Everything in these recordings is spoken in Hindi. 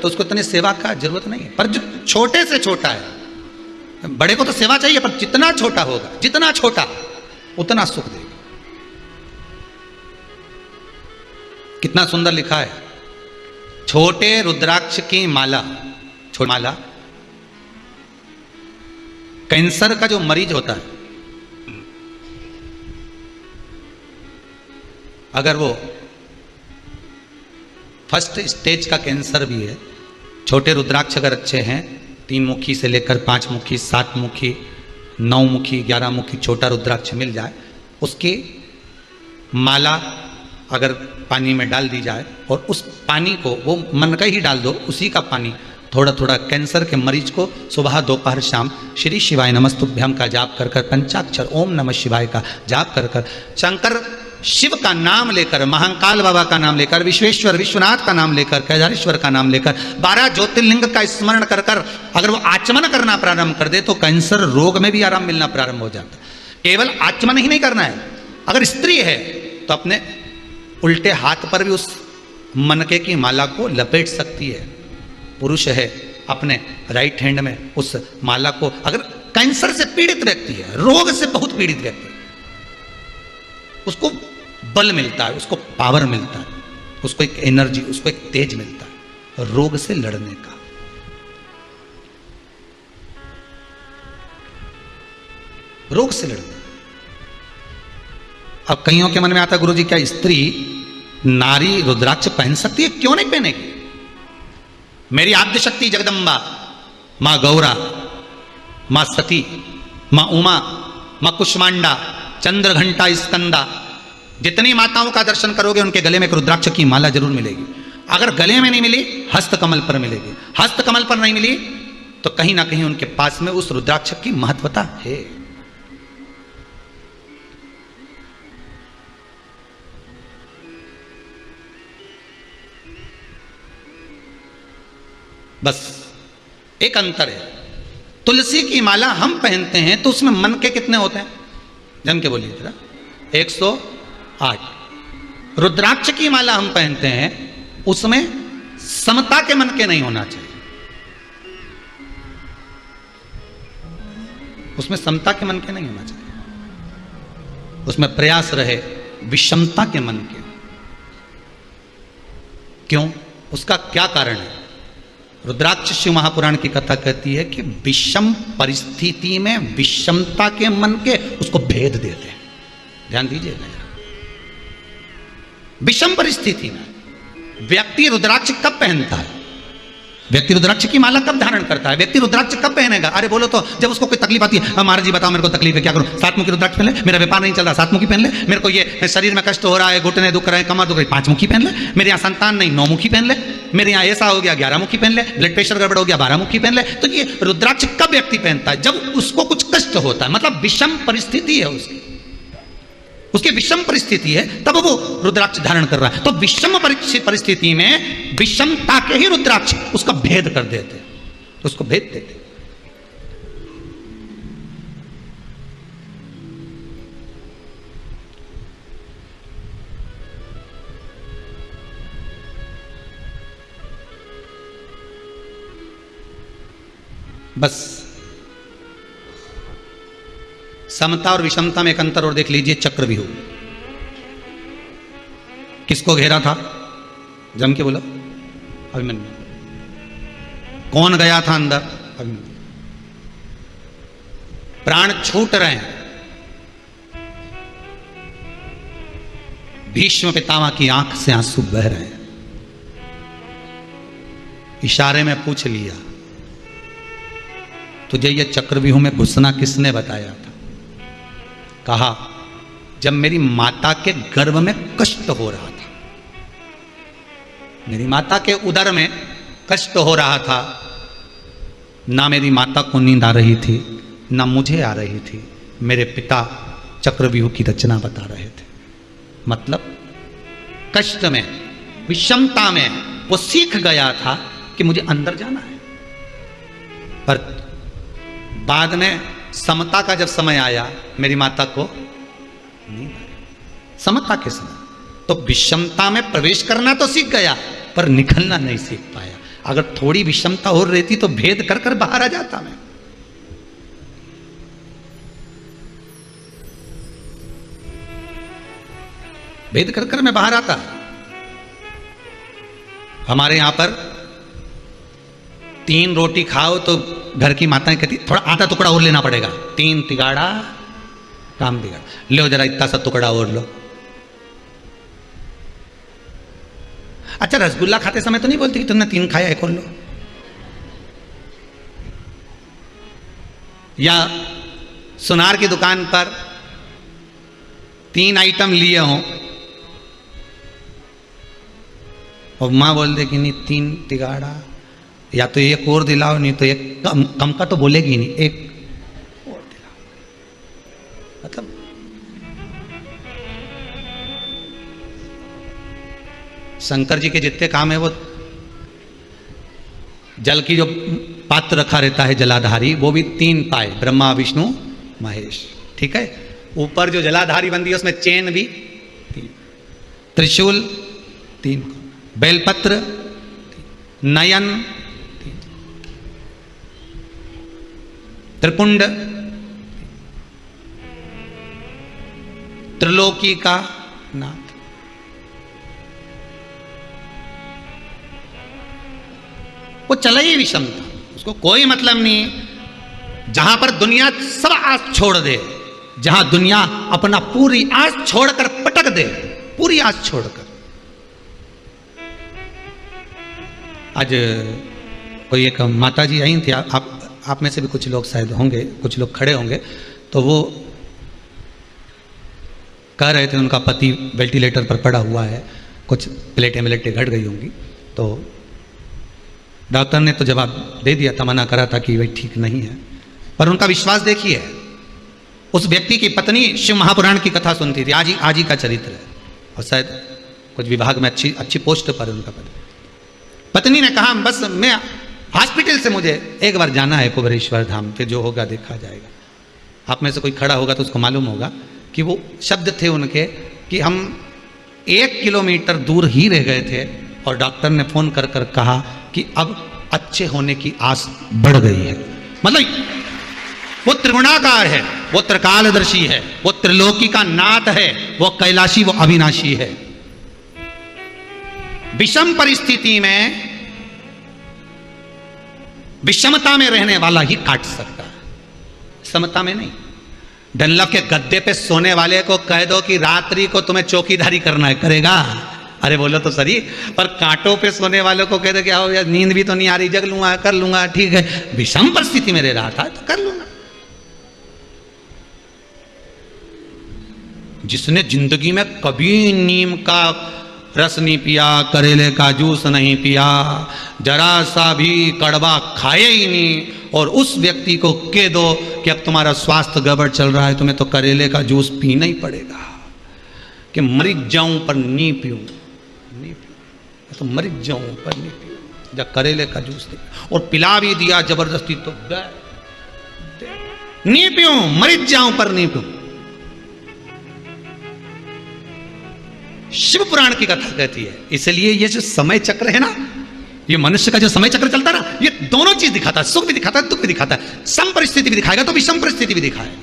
तो उसको इतनी सेवा का जरूरत नहीं है। पर जो छोटे से छोटा है, बड़े को तो सेवा चाहिए, पर जितना छोटा होगा, जितना छोटा उतना सुख देगा। कितना सुंदर लिखा है, छोटे रुद्राक्ष की माला, छोटी माला, कैंसर का जो मरीज होता है, अगर वो फर्स्ट स्टेज का कैंसर भी है, छोटे रुद्राक्ष अगर अच्छे हैं, 3 मुखी से लेकर 5 मुखी, 7 मुखी, 9 मुखी, 11 मुखी छोटा रुद्राक्ष मिल जाए, उसकी माला अगर पानी में डाल दी जाए और उस पानी को वो मन का ही डाल दो, उसी का पानी थोड़ा थोड़ा कैंसर के मरीज को सुबह दोपहर शाम श्री शिवाय नमस्तुभ्यम का जाप कर कर, पंचाक्षर ओम नमः शिवाय का जाप कर कर, शंकर शिव का नाम लेकर, महाकाल बाबा का नाम लेकर, विश्वेश्वर विश्वनाथ का नाम लेकर, केदारेश्वर का नाम लेकर, 12 ज्योतिर्लिंग का स्मरण कर कर अगर वो आचमन करना प्रारंभ कर दे तो कैंसर रोग में भी आराम मिलना प्रारंभ हो जाता है। केवल आचमन ही नहीं करना है, अगर स्त्री है तो अपने उल्टे हाथ पर भी उस मनके की माला को लपेट सकती है, पुरुष है अपने राइट हैंड में उस माला को, अगर कैंसर से पीड़ित व्यक्ति है, रोग से बहुत पीड़ित व्यक्ति, उसको बल मिलता है, उसको पावर मिलता है, उसको एक एनर्जी, उसको एक तेज मिलता है रोग से लड़ने का। रोग से लड़ने। अब कईयों के मन में आता, गुरुजी क्या स्त्री नारी रुद्राक्ष पहन सकती है? क्यों नहीं पहनेगी? मेरी आद्य शक्ति जगदम्बा, मां गौरा, मां सती, मां उमा, मां कुष्मांडा, चंद्र घंटा स्कंदा, जितनी माताओं का दर्शन करोगे उनके गले में एक रुद्राक्ष की माला जरूर मिलेगी। अगर गले में नहीं मिली, हस्त कमल पर मिलेगी। हस्त कमल पर नहीं मिली तो कहीं ना कहीं उनके पास में उस रुद्राक्ष की महत्वता है। बस एक अंतर है, तुलसी की माला हम पहनते हैं तो उसमें मन के कितने होते हैं? जन के बोलिए जरा। 108। रुद्राक्ष की माला हम पहनते हैं, उसमें समता के मन के नहीं होना चाहिए, उसमें समता के मन के नहीं होना चाहिए, उसमें प्रयास रहे विषमता के मन के। क्यों? उसका क्या कारण है? रुद्राक्ष शिव महापुराण की कथा कहती है कि विषम परिस्थिति में विषमता के मन के उसको भेद देते हैं। ध्यान दीजिएगा, विषम परिस्थिति में व्यक्ति रुद्राक्ष कब पहनता है? व्यक्ति रुद्राक्ष की माला कब धारण करता है? व्यक्ति रुद्राक्ष कब पहनेगा? अरे बोलो तो, जब उसको कोई तकलीफ आती है, महाराज जी बताओ मेरे को तकलीफ है, क्या करूं? 7 मुखी रुद्राक्ष पहन ले, मेरा व्यापार नहीं चल रहा, 7 मुखी पहन ले, मेरे को ये शरीर में कष्ट हो रहा है, घुटने दुख रहे हैं, कमर दुख रही, 5 मुखी पहन ले, मेरे यहाँ संतान नहीं, 9 मुखी पहन ले, मेरे यहाँ ऐसा हो गया 11 मुखी पहन ले, ब्लड प्रेशर गड़बड़ हो गया 12 मुखी पहन ले। तो ये रुद्राक्ष कब व्यक्ति पहनता है? जब उसको कुछ कष्ट होता है, मतलब विषम परिस्थिति है उसकी विषम परिस्थिति है, तब वो रुद्राक्ष धारण कर रहा है। तो विषम परिस्थिति में विषमता के ही रुद्राक्ष उसका भेद कर देते, उसको भेद देते। बस समता और विषमता में एक अंतर और देख लीजिए। चक्रव्यूह किसको घेरा था? जम के बोलो। अभिमन्यु। कौन गया था अंदर? अभिमन्यु। प्राण छूट रहे हैं, भीष्म पितामह की आंख से आंसू बह रहे हैं, इशारे में पूछ लिया, तुझे ये चक्रव्यूह में घुसना किसने बताया था? कहा, जब मेरी माता के गर्भ में कष्ट हो रहा था, मेरी माता के उदर में कष्ट हो रहा था, ना मेरी माता को नींद आ रही थी, ना मुझे आ रही थी, मेरे पिता चक्रव्यूह की रचना बता रहे थे। मतलब कष्ट में, विषमता में वो सीख गया था कि मुझे अंदर जाना है। पर बाद में समता का जब समय आया, मेरी माता को नींद आई, समता के समय, तो विषमता में प्रवेश करना तो सीख गया पर निकलना नहीं सीख पाया। अगर थोड़ी विषमता और रहती तो भेद कर कर बाहर आ जाता मैं। भेद कर कर मैं बाहर आता। हमारे यहां पर 3 रोटी खाओ तो घर की माताएं कहती थोड़ा आधा टुकड़ा और लेना पड़ेगा, 3 तिगाड़ा काम बिगाड़, लो जरा इतना सा टुकड़ा और लो। अच्छा, रसगुल्ला खाते समय तो नहीं बोलती कि तुमने 3 खाया, एक और लो। या सुनार की दुकान पर 3 आइटम लिए हों और मां बोल दे कि नहीं 3 तिगाड़ा, या तो एक और दिलाओ, नहीं तो एक कम का तो बोलेगी नहीं, एक और दिलाओ। मतलब शंकर जी के जितने काम है वो जल की जो पात्र रखा रहता है जलाधारी, वो भी 3 पाए, ब्रह्मा विष्णु महेश। ठीक है, ऊपर जो जलाधारी बंदी है उसमें चेन भी 3, त्रिशूल 3, बेलपत्र, नयन, त्रिपुंड, त्रिलोकी का नाथ। वो चला ही विषमता, उसको कोई मतलब नहीं। जहां पर दुनिया सब आस छोड़ दे, जहां दुनिया अपना पूरी आस छोड़कर पटक दे, पूरी आस छोड़कर। आज कोई एक माता जी आई थी, आप में से भी कुछ लोग शायद होंगे, कुछ लोग खड़े होंगे, तो वो कह रहे थे उनका पति वेंटिलेटर पर पड़ा हुआ है, कुछ प्लेटें घट गई होंगी। तो डॉक्टर ने तो जवाब दे दिया था, मना करा था कि वही ठीक नहीं है, पर उनका विश्वास देखिए। उस व्यक्ति की पत्नी शिव महापुराण की कथा सुनती थी, आज ही का चरित्र है, और शायद कुछ विभाग में अच्छी पोस्ट पर उनका पत्नी ने कहा बस मैं हॉस्पिटल से मुझे एक बार जाना है कुबेरेश्वर धाम, फिर जो होगा देखा जाएगा। आप में से कोई खड़ा होगा तो उसको मालूम होगा कि वो शब्द थे उनके कि हम 1 किलोमीटर दूर ही रह गए थे और डॉक्टर ने फोन कर कर कहा कि अब अच्छे होने की आस बढ़ गई है। मतलब वो त्रिगुणाकार है, वो त्रिकालदर्शी है, वो त्रिलोकी का नाथ है, वो कैलाशी, वो अविनाशी है। विषम परिस्थिति में विषमता में रहने वाला ही काट सकता है, समता में नहीं। डनलप के गद्दे पे सोने वाले को कह दो कि रात्रि को तुम्हें चौकीदारी करना है, करेगा? अरे बोलो तो सही। पर कांटों पे सोने वालों को कह दो कि आओ यार नींद भी तो नहीं आ रही, जग लूंगा, कर लूंगा, ठीक है। विषम परिस्थिति में रह रहा था तो कर लूंगा। जिसने जिंदगी में कभी नीम का रस नहीं पिया, करेले का जूस नहीं पिया, जरा सा भी कड़वा खाए ही नहीं, और उस व्यक्ति को कह दो कि अब तुम्हारा स्वास्थ्य गड़बड़ चल रहा है, तुम्हें तो करेले का जूस पीना ही पड़ेगा, कि मर जाऊं पर नहीं पीऊं, तो मर जाऊं पर नहीं पीऊं, जब करेले का जूस दे और पिला भी दिया जबरदस्ती तो नहीं पीऊं, मर जाऊं पर नहीं पीऊं। शिव पुराण की कथा कहती है। इसलिए ये जो समय चक्र है ना, ये मनुष्य का जो समय चक्र चलता है ना, ये दोनों चीज दिखाता है, सुख भी दिखाता है, दुख भी दिखाता है। सम परिस्थिति भी दिखाएगा तो विषम परिस्थिति भी दिखाएगा,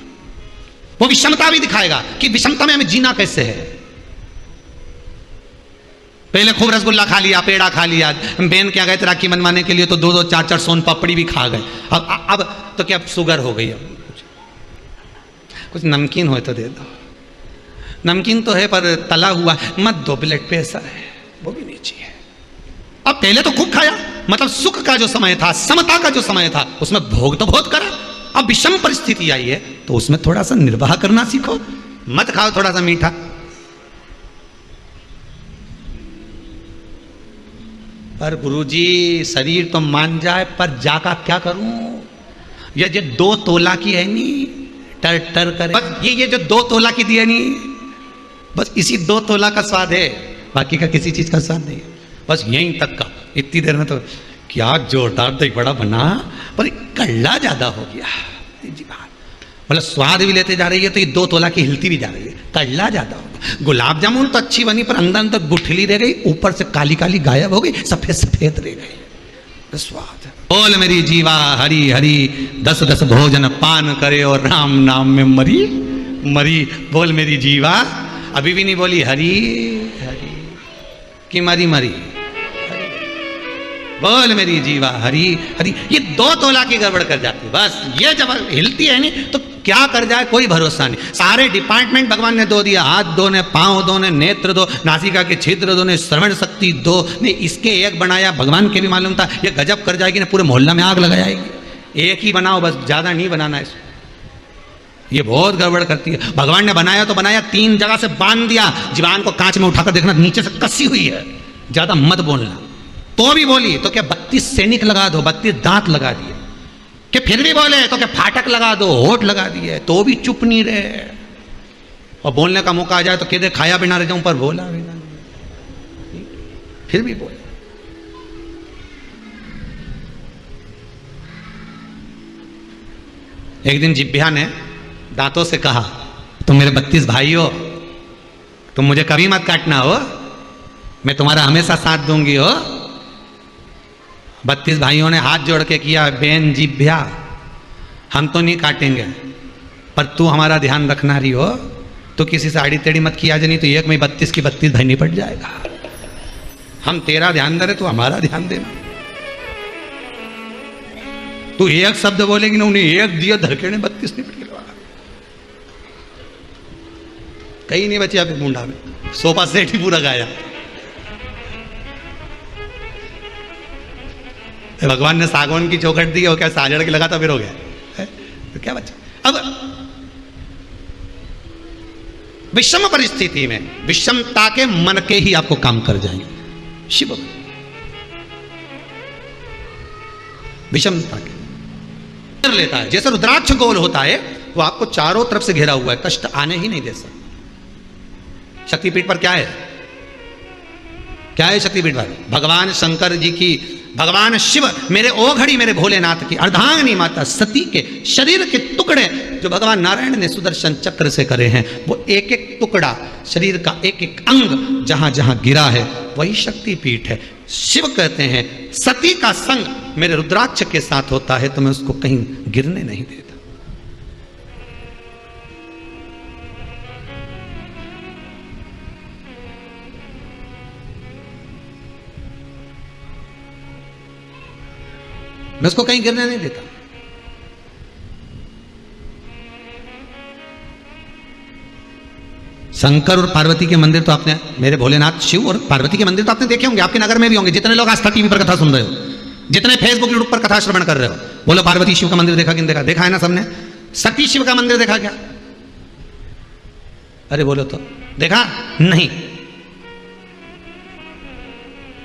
वो विषमता भी दिखाएगा कि विषमता में हमें जीना कैसे है। पहले खूब रसगुल्ला खा लिया, पेड़ा खा लिया, बेन क्या गए राखी मनवाने के लिए तो 2-2, 4-4 सोन पापड़ी भी खा गए। अब तो क्या शुगर हो गई, अब कुछ नमकीन हो तो दे दो। नमकीन तो है पर तला हुआ मत दो, ब्लड प्रेशर है, वो भी नहीं चाहिए। अब पहले तो खूब खाया, मतलब सुख का जो समय था, समता का जो समय था, उसमें भोग तो बहुत करा। अब विषम परिस्थिति आई है तो उसमें थोड़ा सा निर्वाह करना सीखो, मत खाओ थोड़ा सा मीठा। पर गुरुजी शरीर तो मान जाए, पर जाका क्या करूं? ये 2 तोला की है नी, टर टर करे, बस ये जो 2 तोला की दी है नी, बस इसी 2 तोला का स्वाद है, बाकी का किसी चीज का स्वाद नहीं है। बस यहीं तक का। इतनी देर में तो क्या जोरदार दही बड़ा बना, पर कड़ला ज्यादा हो गया जी बात। मतलब स्वाद भी लेते जा रही है तो ये 2 तोला की हिलती भी जा रही है, कड़ला ज्यादा हो गया। गुलाब जामुन तो अच्छी बनी पर अंदर अंदर गुठली रह गई, ऊपर से काली काली गायब हो गई, सफेद सफेद रह गई। स्वाद। बोल मेरी जीवा हरि हरि, 10 भोजन पान करे और राम नाम में मरी मरी। बोल मेरी जीवा, अभी भी नहीं बोली हरि हरि कि मरी मरी। बोल मेरी जीवा हरि हरि। ये 2 तोला की गड़बड़ कर जाती, बस ये जब हिलती है नहीं तो क्या कर जाए कोई भरोसा नहीं। सारे डिपार्टमेंट भगवान ने दो दिया, हाथ दो ने, पांव दो ने, नेत्र दो, नासिका के छिद्र दो ने, श्रवण शक्ति दो ने, इसके एक बनाया। भगवान के भी मालूम था ये गजब कर जाएगी ना, पूरे मोहल्ला में आग लगा जाएगी। एक ही बनाओ बस, ज्यादा नहीं बनाना इसको, ये बहुत गड़बड़ करती है। भगवान ने बनाया तो बनाया, 3 जगह से बांध दिया। जीवान को कांच में उठाकर देखना, नीचे से कसी हुई है, ज्यादा मत बोलना। तो भी बोली तो क्या 32 सैनिक लगा दो, 32 दांत लगा दिए। कि फिर भी बोले तो क्या फाटक लगा दो, होठ लगा दिए, तो भी चुप नहीं रहे। और बोलने का मौका आ जाए तो कहते खाया बिना रह जाऊं, पर बोला बिना नहीं, फिर भी बोले। एक दिन जिब्या ने दांतों से कहा, तुम मेरे 32 भाई हो, तुम मुझे कभी मत काटना हो, मैं तुम्हारा हमेशा साथ दूंगी हो। 32 भाइयों ने हाथ जोड़ के किया, बेन जिब्या हम तो नहीं काटेंगे, पर तू हमारा ध्यान रखना रही हो, तो किसी से आड़ी टेढ़ी मत किया, नहीं तो एक में 32 की 32 भाई निपट जाएगा। हम तेरा ध्यान दे रहे, तू हमारा ध्यान देना। तू एक शब्द बोलेगी ना, उन्हें एक दिया धड़के ने 32 निपट गया। कहीं नहीं बची आपके मुंडा में, सोफा सेट ही पूरा गाया। भगवान ने सागौन की चौखट दी और क्या साजड़ के लगा था, फिर हो गया है? तो क्या बचा। अब विषम परिस्थिति में विषमता के मन के ही आपको काम कर जाएंगे। शिव विषमता के कर लेता है, जैसे रुद्राक्ष गोल होता है वो आपको चारों तरफ से घेरा हुआ है, कष्ट आने ही नहीं दे सकता। शक्तिपीठ पर क्या है, क्या है शक्तिपीठ पर? भगवान शंकर जी की, भगवान शिव मेरे ओघड़ी मेरे भोलेनाथ की अर्धांगिनी माता सती के शरीर के टुकड़े जो भगवान नारायण ने सुदर्शन चक्र से करे हैं, वो एक एक टुकड़ा शरीर का एक एक अंग जहां जहां गिरा है वही शक्तिपीठ है। शिव कहते हैं सती का संग मेरे रुद्राक्ष के साथ होता है तो मैं उसको कहीं गिरने नहीं देता। मैं उसको कहीं गिरने नहीं देता। शंकर और पार्वती के मंदिर तो आपने, मेरे भोलेनाथ शिव और पार्वती के मंदिर तो आपने देखे होंगे, आपके नगर में भी होंगे। जितने लोग आस्था टीवी पर कथा सुन रहे हो, जितने फेसबुक यूट्यूब पर कथा श्रवण कर रहे हो, बोलो पार्वती शिव का मंदिर देखा कि नहीं देखा? देखा है ना सबने। सती शिव का मंदिर देखा क्या? अरे बोलो तो देखा नहीं।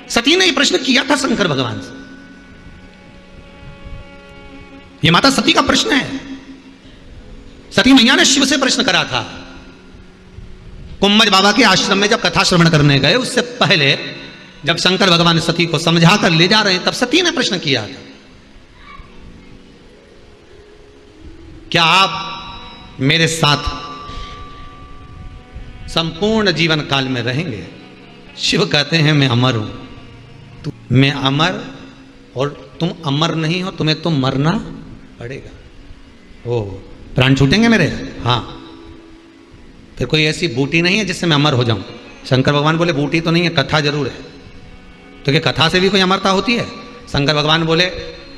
सती ने ये प्रश्न किया था शंकर भगवान से, ये माता सती का प्रश्न है। सती मैया ने शिव से प्रश्न करा था। कुम्भज बाबा के आश्रम में जब कथा श्रवण करने गए, उससे पहले जब शंकर भगवान सती को समझा कर ले जा रहे हैं, तब सती ने प्रश्न किया था, क्या आप मेरे साथ संपूर्ण जीवन काल में रहेंगे? शिव कहते हैं मैं अमर हूं, मैं अमर और तुम अमर नहीं हो, तुम्हें तो मरना पड़ेगा। ओ प्राण छूटेंगे मेरे? हाँ। फिर कोई ऐसी बूटी नहीं है जिससे मैं अमर हो जाऊं? शंकर भगवान बोले बूटी तो नहीं है, कथा जरूर है। तो क्या कथा से भी कोई अमरता होती है? शंकर भगवान बोले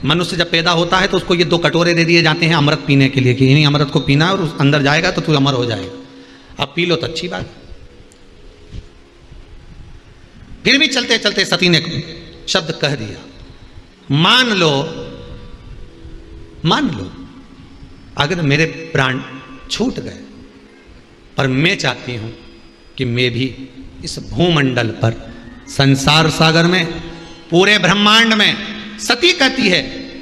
मनुष्य जब पैदा होता है तो उसको ये 2 कटोरे दे दिए जाते हैं अमृत पीने के लिए कि इन्हीं अमृत को पीना और उस अंदर जाएगा तो तू अमर हो जाएगा। अब पी लो तो अच्छी बात। फिर भी चलते चलते सती ने शब्द कह दिया, मान लो अगर मेरे प्राण छूट गए, पर मैं चाहती हूं कि मैं भी इस भूमंडल पर, संसार सागर में, पूरे ब्रह्मांड में, सती कहती है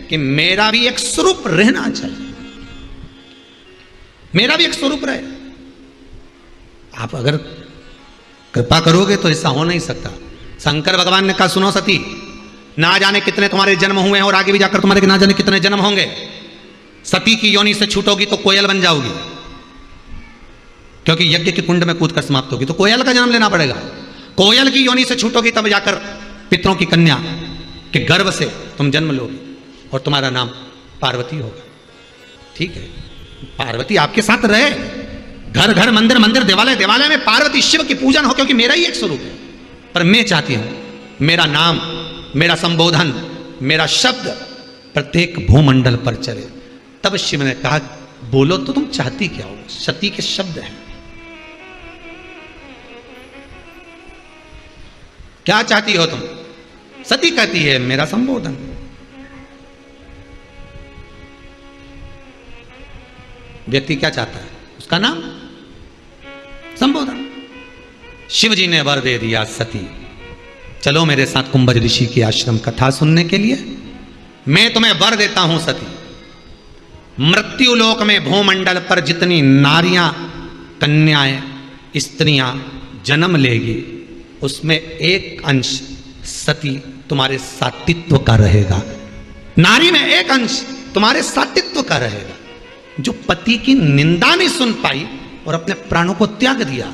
कि मेरा भी एक स्वरूप रहना चाहिए, मेरा भी एक स्वरूप रहे। आप अगर कृपा करोगे तो ऐसा हो नहीं सकता। शंकर भगवान ने कहा सुनो सती, ना जाने कितने तुम्हारे जन्म हुए हैं और आगे भी जाकर तुम्हारे ना जाने कितने जन्म होंगे। सती की योनि से छूटोगी तो कोयल बन जाओगी, क्योंकि यज्ञ के कुंड में कूदकर समाप्त होगी तो कोयल का जन्म लेना पड़ेगा। कोयल की योनि से छूटोगी तब जाकर पितरों की कन्या कि गर्भ से तुम जन्म लोगे और तुम्हारा नाम पार्वती होगा। ठीक है, पार्वती आपके साथ रहे, घर घर मंदिर मंदिर देवालय देवालय में पार्वती शिव की पूजन हो, क्योंकि मेरा ही एक स्वरूप है। पर मैं चाहती हूं मेरा नाम, मेरा संबोधन, मेरा शब्द प्रत्येक भूमंडल पर चले। तब शिव ने कहा बोलो तो तुम चाहती क्या हो। सती के शब्द हैं, क्या चाहती हो तुम। सती कहती है मेरा संबोधन। व्यक्ति क्या चाहता है, उसका नाम, संबोधन। शिव जी ने वर दे दिया, सती चलो मेरे साथ कुंभज ऋषि की आश्रम कथा सुनने के लिए। मैं तुम्हें वर देता हूं सती, मृत्यु लोक में भूमंडल पर जितनी नारियां, कन्याएं, स्त्रियां जन्म लेगी, उसमें एक अंश सती तुम्हारे सातित्व का रहेगा। नारी में एक अंश तुम्हारे सातित्व का रहेगा। जो पति की निंदा नहीं सुन पाई और अपने प्राणों को त्याग दिया,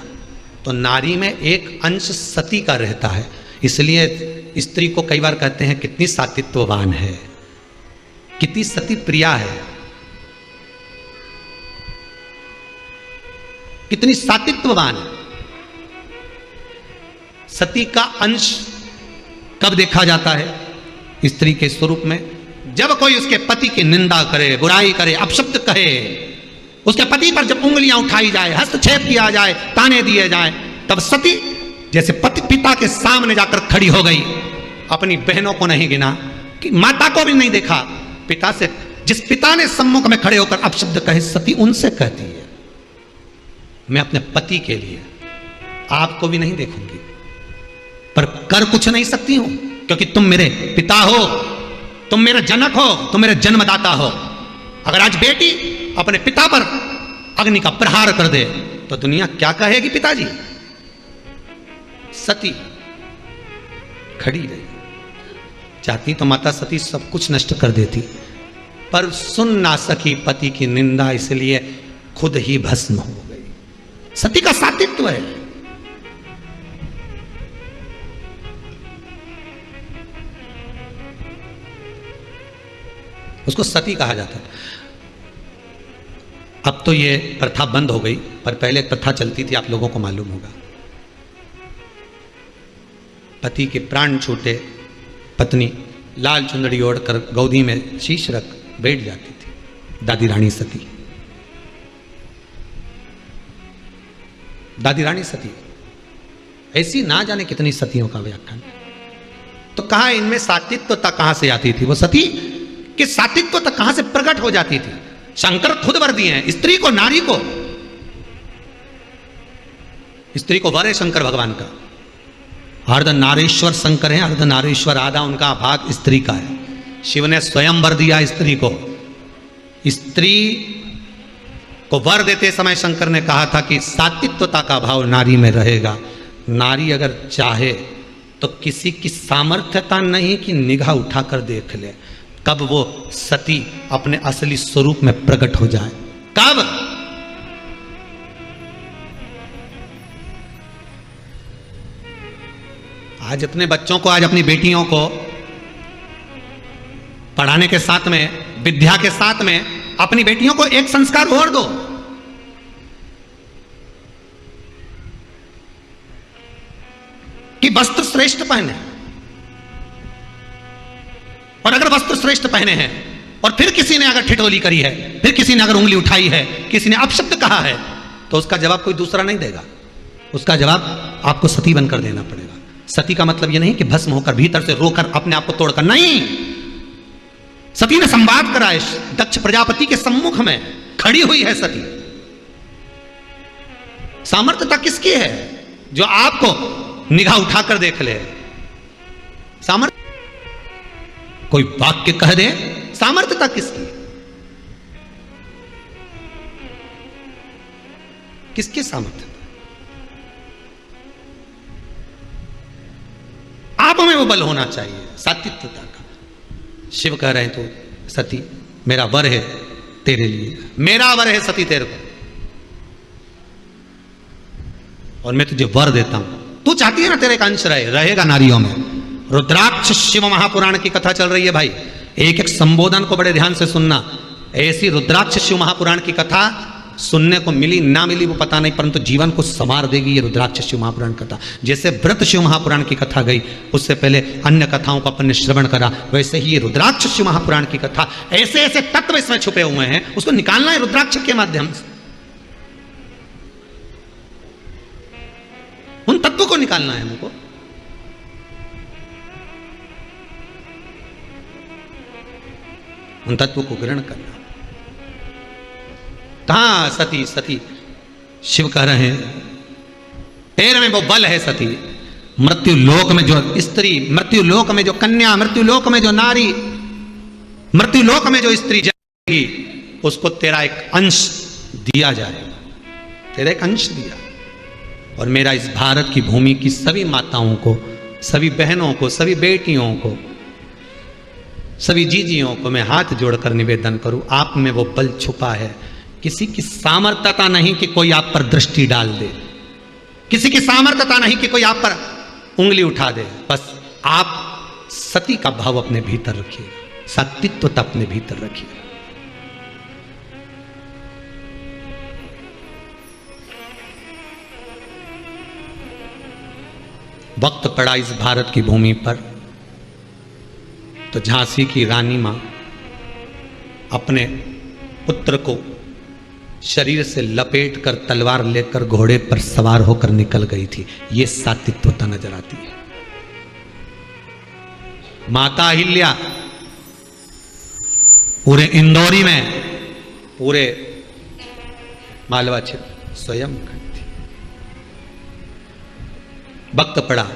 तो नारी में एक अंश सती का रहता है। इसलिए स्त्री को कई बार कहते हैं कितनी सातित्ववान है, कितनी सती प्रिया है, कितनी सातित्ववान है। सती का अंश कब देखा जाता है स्त्री के स्वरूप में, जब कोई उसके पति की निंदा करे, बुराई करे, अपशब्द कहे, उसके पति पर जब उंगलियां उठाई जाए, हस्तक्षेप किया जाए, ताने दिए जाए, तब सती जैसे पति पिता के सामने जाकर खड़ी हो गई। अपनी बहनों को नहीं गिना, कि माता को भी नहीं देखा, पिता से, जिस पिता ने सम्मुख में खड़े होकर अपशब्द कहे, सती उनसे कहती है मैं अपने पति के लिए आपको भी नहीं देखूंगी, पर कर कुछ नहीं सकती हूं, क्योंकि तुम मेरे पिता हो, तुम मेरे जनक हो, तुम मेरे जन्मदाता हो। अगर आज बेटी अपने पिता पर अग्नि का प्रहार कर दे तो दुनिया क्या कहेगी पिताजी। सती खड़ी रही, चाहती तो माता सती सब कुछ नष्ट कर देती, पर सुन ना सकी पति की निंदा, इसलिए खुद ही भस्म हो गई। सती का सातित्व है। उसको सती कहा जाता है। अब तो ये प्रथा बंद हो गई, पर पहले एक प्रथा चलती थी, आप लोगों को मालूम होगा। पति के प्राण छूटे, पत्नी लाल चुंदड़ी ओढ़कर गोदी में शीश रख बैठ जाती थी, दादी रानी सती। दादी रानी सती, ऐसी ना जाने कितनी सतियों का व्याख्यान। तो कहा इनमें सात्विकता कहां से आती थी। वो सती कि सात्विकता कहां से प्रकट हो जाती थी। शंकर खुद वर दिए हैं स्त्री को, नारी को। स्त्री को वर है शंकर भगवान का। अर्ध नारेश्वर शंकर है, अर्ध नारेश्वर, आधा उनका भाग स्त्री का है। शिव ने स्वयं वर दिया स्त्री को। स्त्री को वर देते समय शंकर ने कहा था कि सात्विकता का भाव नारी में रहेगा। नारी अगर चाहे तो किसी की सामर्थ्यता नहीं कि निगाह उठाकर देख ले, कब वो सती अपने असली स्वरूप में प्रकट हो जाए। कब? आज अपने बच्चों को, आज अपनी बेटियों को पढ़ाने के साथ में, विद्या के साथ में अपनी बेटियों को एक संस्कार और दो कि वस्त्र श्रेष्ठ पहने। और अगर वस्त्र श्रेष्ठ पहने हैं और फिर किसी ने अगर ठिठोली करी है, फिर किसी ने अगर उंगली उठाई है, किसी ने अपशब्द कहा है, तो उसका जवाब कोई दूसरा नहीं देगा। उसका जवाब आपको सती बनकर देना पड़ेगा। सती का मतलब यह नहीं कि भस्म होकर, भीतर से रोकर, अपने आप को तोड़कर, नहीं। सती ने संवाद करा है, दक्ष प्रजापति के सम्मुख में खड़ी हुई है सती। सामर्थ्यता किसकी है? जो आपको निगाह उठाकर देख ले। सामर्थ्य कोई वाक्य कह दे, सामर्थ्यता किसकी? किसकी सामर्थ्य? आप में वो बल होना चाहिए, सात्विकता का। शिव कह रहे हैं तो सती मेरा वर है तेरे लिए, मेरा वर है सती तेरे को, और मैं तुझे वर देता हूं। तू चाहती है ना तेरे का अंश रहेगा नारियों में, रुद्राक्ष शिव महापुराण की कथा चल रही है भाई, एक एक संबोधन को बड़े ध्यान से सुनना। ऐसी रुद्राक्ष शिव महापुराण की कथा सुनने को मिली ना मिली वो पता नहीं, परंतु जीवन को संवार देगी ये रुद्राक्ष शिव महापुराण कथा। जैसे व्रत शिव महापुराण की कथा गई, उससे पहले अन्य कथाओं को अपन ने श्रवण करा, वैसे ही ये रुद्राक्ष शिव महापुराण की कथा, ऐसे ऐसे तत्व इसमें छुपे हुए हैं, उसको निकालना है रुद्राक्ष के माध्यम से। उन तत्वों को निकालना है हमको। उन तत्वों को ग्रहण करना। कहां सती, सती शिव कह रहे हैं पैर में वो बल है सती। मृत्यु लोक में जो स्त्री, मृत्यु लोक में जो कन्या, मृत्यु लोक में जो नारी, मृत्यु लोक में जो स्त्री जाएगी, उसको तेरा एक अंश दिया जाएगा, तेरा एक अंश दिया। और मेरा इस भारत की भूमि की सभी माताओं को, सभी बहनों को, सभी बेटियों को, सभी जीजियों को मैं हाथ जोड़कर निवेदन करूं, आप में वो बल छुपा है। किसी की सामर्थ्यता नहीं कि कोई आप पर दृष्टि डाल दे, किसी की सामर्थ्यता नहीं कि कोई आप पर उंगली उठा दे। बस आप सती का भाव अपने भीतर रखिए, सतीत्वता अपने भीतर रखिए। वक्त पड़ा इस भारत की भूमि पर तो झांसी की रानी मां अपने पुत्र को शरीर से लपेट कर तलवार लेकर घोड़े पर सवार होकर निकल गई थी। ये सात्विकता नजर आती है। माता अहिल्या पूरे इंदौरी में, पूरे मालवा क्षेत्र स्वयं खड़ी थी। वक्त पड़ा,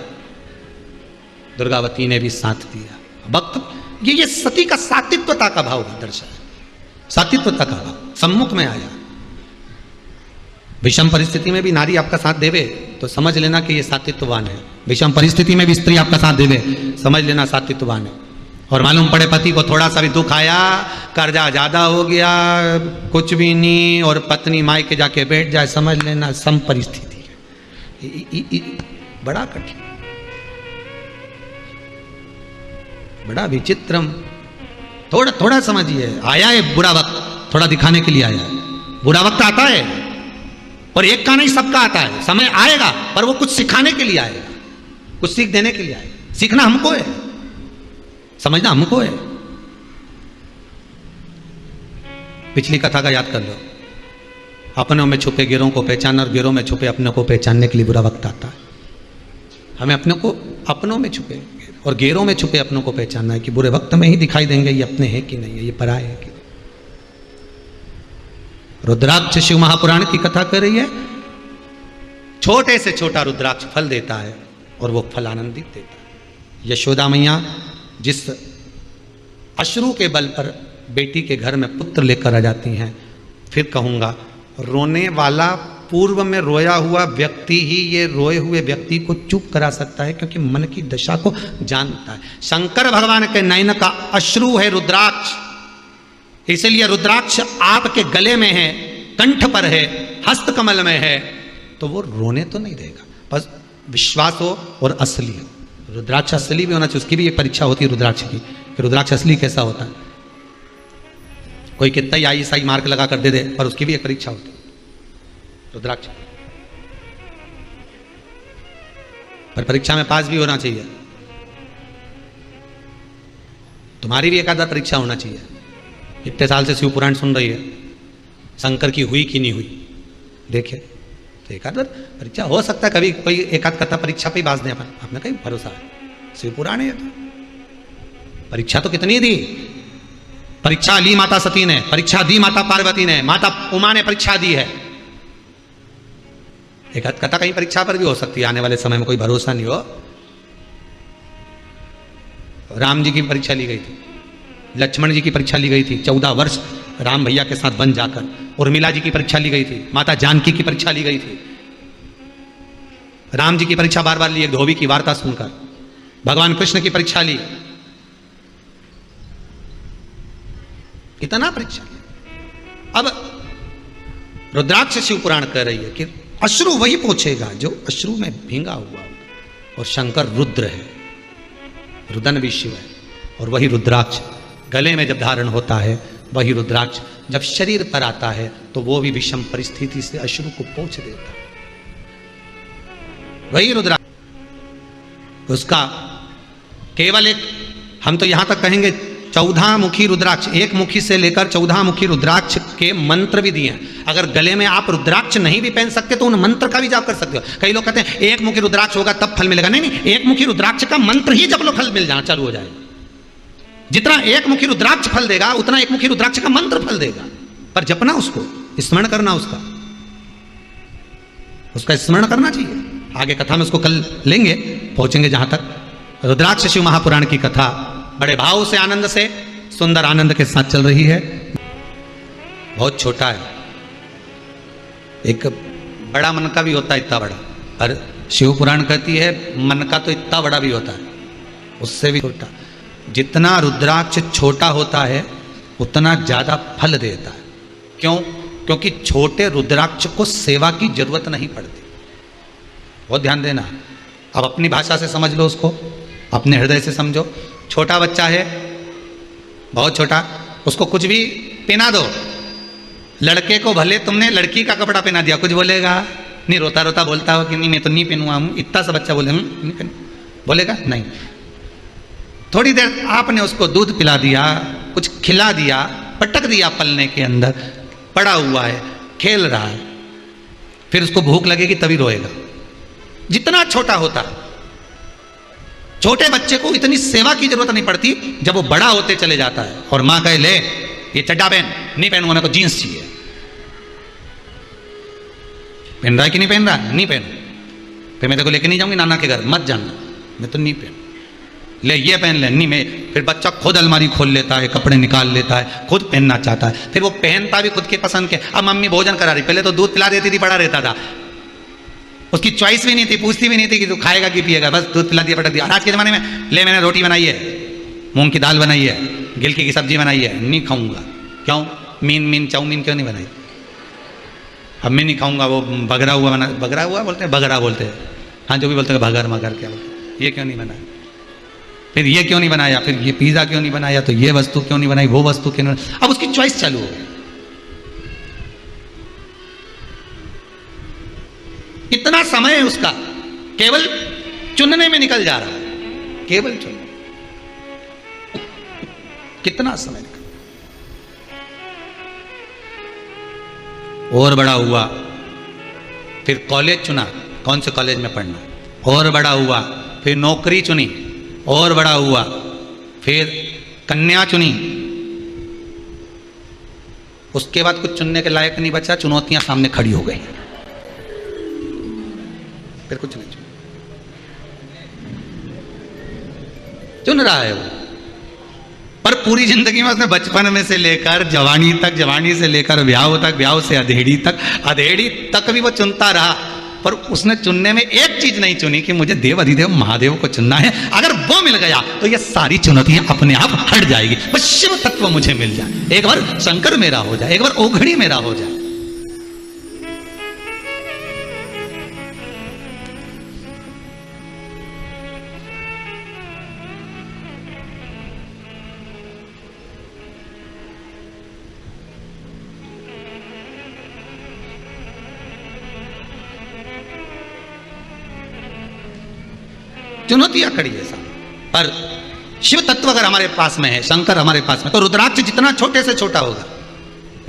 दुर्गावती ने भी साथ दिया। वक्त ये सती का सात्विकता का भाव दर्शाया, सात्विकता का भाव सम्मुख में आया। विषम परिस्थिति में भी नारी आपका साथ देवे तो समझ लेना कि ये सात्वित्ववान है। विषम परिस्थिति में भी स्त्री आपका साथ देवे, समझ लेना सात्वित्ववान है। और मालूम पड़े पति को थोड़ा सा भी दुख आया, कर्जा ज्यादा हो गया, कुछ भी नहीं, और पत्नी मायके जाके बैठ जाए, समझ लेना सम परिस्थिति है। बड़ा कठिन, बड़ा विचित्रम। थोड़ा थोड़ा समझिए, आया है बुरा वक्त, थोड़ा दिखाने के लिए आया है। बुरा वक्त आता है और एक का नहीं सबका आता है। समय आएगा पर वो कुछ सिखाने के लिए आएगा, कुछ सीख देने के लिए आएगा। सीखना हमको है, समझना हमको है। पिछली कथा का याद कर लो, अपनों में छुपे गिरों को पहचानना और गिरों में छुपे अपनों को पहचानने के लिए बुरा वक्त आता है। हमें अपनों को, अपनों में छुपे और गेरों में छुपे अपनों को पहचानना है कि बुरे वक्त में ही दिखाई देंगे ये अपने हैं कि नहीं है, ये पराए है कि नहीं। रुद्राक्ष शिव महापुराण की कथा कर रही है। छोटे से छोटा रुद्राक्ष फल देता है और वो फल आनंदित देता है। यशोदा मैया जिस अश्रु के बल पर बेटी के घर में पुत्र लेकर आ जाती हैं, फिर कहूंगा रोने वाला पूर्व में रोया हुआ व्यक्ति ही ये रोए हुए व्यक्ति को चुप करा सकता है, क्योंकि मन की दशा को जानता है। शंकर भगवान के नयन का अश्रु है रुद्राक्ष, इसलिए रुद्राक्ष आपके गले में है, कंठ पर है, हस्त कमल में है, तो वो रोने तो नहीं देगा। बस विश्वास हो और असली हो। रुद्राक्ष असली भी होना चाहिए, उसकी भी एक परीक्षा होती है रुद्राक्ष की, कि रुद्राक्ष असली कैसा होता है। कोई कितना ही आई मार्क लगा कर दे दे, पर उसकी भी एक परीक्षा होती है रुद्राक्ष। पर परीक्षा में पास भी होना चाहिए। तुम्हारी भी एक आधा परीक्षा होना चाहिए। इतने साल से शिव पुराण सुन रही है, शंकर की हुई कि नहीं हुई, देखे तो एक आधा परीक्षा हो सकता है। कभी कोई एक आध कथा परीक्षा पे ही बाज दें अपन, अपने कहीं भरोसा है। शिव पुराण है तो परीक्षा तो कितनी दी। परीक्षा ली माता सती ने, परीक्षा दी माता पार्वती ने, माता उमा ने परीक्षा दी है। एक आध कथा कहीं परीक्षा पर भी हो सकती है आने वाले समय में, कोई भरोसा नहीं हो। राम जी की परीक्षा ली गई थी, लक्ष्मण जी की परीक्षा ली गई थी 14 वर्ष राम भैया के साथ वन जाकर। उर्मिला जी की परीक्षा ली गई थी, माता जानकी की परीक्षा ली गई थी। राम जी की परीक्षा बार बार ली, एक धोबी की वार्ता सुनकर। भगवान कृष्ण की परीक्षा ली, इतना परीक्षा लिया। अब रुद्राक्ष शिव पुराण कह रही है कि अश्रु वही पोछेगा जो अश्रु में भींगा हुआ, और शंकर रुद्र है। रुदन भी शिव है। और वही रुद्राक्ष गले में जब धारण होता है, वही रुद्राक्ष जब शरीर पर आता है तो वो भी विषम परिस्थिति से अश्रु को पोंछ देता है। वही रुद्राक्ष उसका केवल एक, हम तो यहां तक कहेंगे 14 मुखी रुद्राक्ष, एक मुखी से लेकर 14 मुखी रुद्राक्ष के मंत्र भी दिए हैं। अगर गले में आप रुद्राक्ष नहीं भी पहन सकते तो उन मंत्र का भी जाप कर सकते हो। कई लोग कहते हैं एक मुखी रुद्राक्ष होगा तब फल मिलेगा। नहीं नहीं, एक मुखी रुद्राक्ष का मंत्र ही जब लो फल मिल जाना चालू हो जाएगा। जितना एक मुखी रुद्राक्ष फल देगा उतना एक मुखी रुद्राक्ष का मंत्र फल देगा। पर जपना, उसको स्मरण करना, उसका स्मरण करना चाहिए। आगे कथा में उसको कल लेंगे, पहुंचेंगे जहां तक। रुद्राक्ष शिव महापुराण की कथा बड़े भाव से, आनंद से, सुंदर आनंद के साथ चल रही है। बहुत छोटा है, एक बड़ा मन का भी होता है इतना बड़ा, पर शिव पुराण कहती है मन का तो इतना बड़ा भी होता है, उससे भी छोटा। जितना रुद्राक्ष छोटा होता है उतना ज्यादा फल देता है। क्यों? क्योंकि छोटे रुद्राक्ष को सेवा की जरूरत नहीं पड़ती। बहुत ध्यान देना। अब अपनी भाषा से समझ लो, उसको अपने हृदय से समझो। छोटा बच्चा है, बहुत छोटा, उसको कुछ भी पहना दो। लड़के को भले तुमने लड़की का कपड़ा पहना दिया, कुछ बोलेगा नहीं? रोता रोता बोलता हो कि नहीं मैं तो नहीं पहनूंगा हूं। इतना सा बच्चा बोले नहीं पहन, बोलेगा नहीं। थोड़ी देर आपने उसको दूध पिला दिया, कुछ खिला दिया, पटक दिया पलने के अंदर, पड़ा हुआ है, खेल रहा है, फिर उसको भूख लगेगी तभी रोएगा। जितना छोटा होता, छोटे बच्चे को इतनी सेवा की जरूरत नहीं पड़ती। जब वो बड़ा होते चले जाता है और माँ कहे ले ये चड्डा पहन, नहीं पहनूंगा, मेरे को जीन्स चाहिए। पहन रहा है कि नहीं पहन रहा? नहीं पहन, फिर मैं तेरे को लेके नहीं जाऊंगी नाना के घर, मत जाना, मैं तो नहीं पहन। ले ये पहन ले, नहीं मैं। फिर बच्चा खुद अलमारी खोल लेता है, कपड़े निकाल लेता है, खुद पहनना चाहता है, फिर वो पहनता भी खुद के पसंद के। अब मम्मी भोजन करा रही, पहले तो दूध पिला देती थी, बड़ा रहता था, उसकी चॉइस भी नहीं थी, पूछती भी नहीं थी कि तू खाएगा कि पिएगा, बस दूध पिला दिया, पटक दिया। आज के ज़माने में ले मैंने रोटी बनाई है, मूंग की दाल बनाई है, गिलकी की सब्जी बनाई है, नहीं खाऊंगा। क्यों? मीन चाउमीन क्यों नहीं बनाई? अब मैं नहीं खाऊंगा, वो बगरा हुआ बना, बगरा हुआ बोलते हैं, बगरा बोलते हैं, हाँ जो भी बोलते हैं, भगर मगर क्या बोलते हैं, ये क्यों नहीं बनाया? फिर ये क्यों नहीं बनाया? फिर ये पिज़्ज़ा क्यों नहीं बनाया? तो ये वस्तु क्यों नहीं बनाई? वो वस्तु क्यों नहीं? अब उसकी चॉइस चालू हो गई। इतना समय है उसका केवल चुनने में निकल जा रहा है, केवल चुनने। कितना समय निकल। और बड़ा हुआ, फिर कॉलेज चुना, कौन से कॉलेज में पढ़ना, और बड़ा हुआ, फिर नौकरी चुनी, और बड़ा हुआ, फिर कन्या चुनी। उसके बाद कुछ चुनने के लायक नहीं बचा, चुनौतियां सामने खड़ी हो गई, फिर कुछ नहीं चुन रहा है वो। पर पूरी जिंदगी में उसने बचपन में से लेकर जवानी तक, जवानी से लेकर ब्याह तक, ब्याह से अधेड़ी तक, अधेड़ी तक भी वो चुनता रहा। पर उसने चुनने में एक चीज नहीं चुनी कि मुझे देव अधिदेव महादेव को चुनना है। अगर वो मिल गया तो ये सारी चुनौतियां अपने आप हट जाएगी। बस शिव तत्व मुझे मिल जाए, एक बार शंकर मेरा हो जाए, एक बार ओघड़ी मेरा हो जाए। चुनौतियां खड़ी है सामने, पर शिव तत्व अगर हमारे पास में है, शंकर हमारे पास में, तो रुद्राक्ष जितना छोटे से छोटा होगा,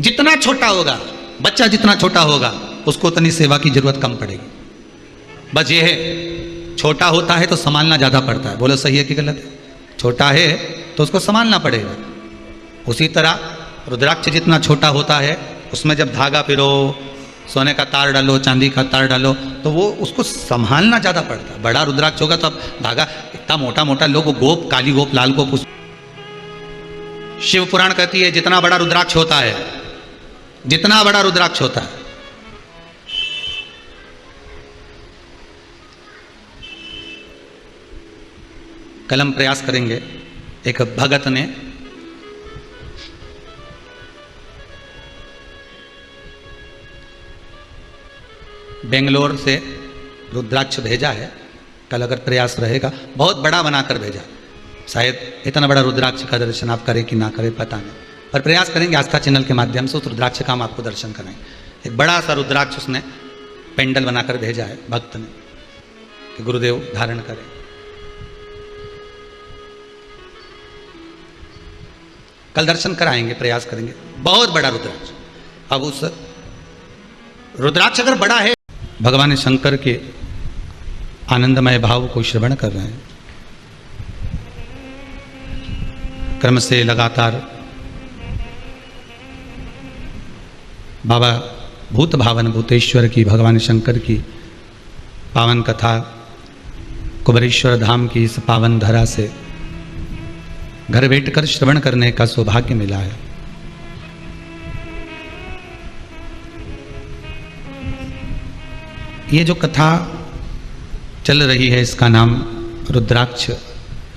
जितना छोटा होगा बच्चा, जितना छोटा होगा उसको उतनी सेवा की जरूरत कम पड़ेगी। बस ये है, छोटा होता है तो संभालना ज्यादा पड़ता है। बोलो सही है कि गलत है? छोटा है तो उसको संभालना पड़ेगा। उसी तरह रुद्राक्ष जितना छोटा होता है उसमें जब धागा पिरो, सोने का तार डालो, चांदी का तार डालो, तो वो उसको संभालना ज्यादा पड़ता है। बड़ा रुद्राक्ष होगा तो अब धागा इतना मोटा मोटा, लोग गोप, काली गोप, लाल गोप। शिव पुराण कहती है जितना बड़ा रुद्राक्ष होता है, जितना बड़ा रुद्राक्ष होता है, कल हम प्रयास करेंगे। एक भगत ने बेंगलोर से रुद्राक्ष भेजा है, कल अगर प्रयास रहेगा, बहुत बड़ा बनाकर भेजा। शायद इतना बड़ा रुद्राक्ष का दर्शन आप करें कि ना करें पता नहीं, पर प्रयास करेंगे आस्था चैनल के माध्यम से उस रुद्राक्ष का हम आपको दर्शन कराएंगे। एक बड़ा सा रुद्राक्ष उसने पेंडल बनाकर भेजा है भक्त ने कि गुरुदेव धारण करें। कल दर्शन कराएंगे, प्रयास करेंगे। बहुत बड़ा रुद्राक्ष। अब उस रुद्राक्ष अगर बड़ा है, भगवान शंकर के आनंदमय भाव को श्रवण कर रहे हैं, क्रम से लगातार बाबा भूत भावन भूतेश्वर की, भगवान शंकर की पावन कथा कुबेरेश्वर धाम की इस पावन धरा से घर बैठकर श्रवण करने का सौभाग्य मिला है। ये जो कथा चल रही है इसका नाम रुद्राक्ष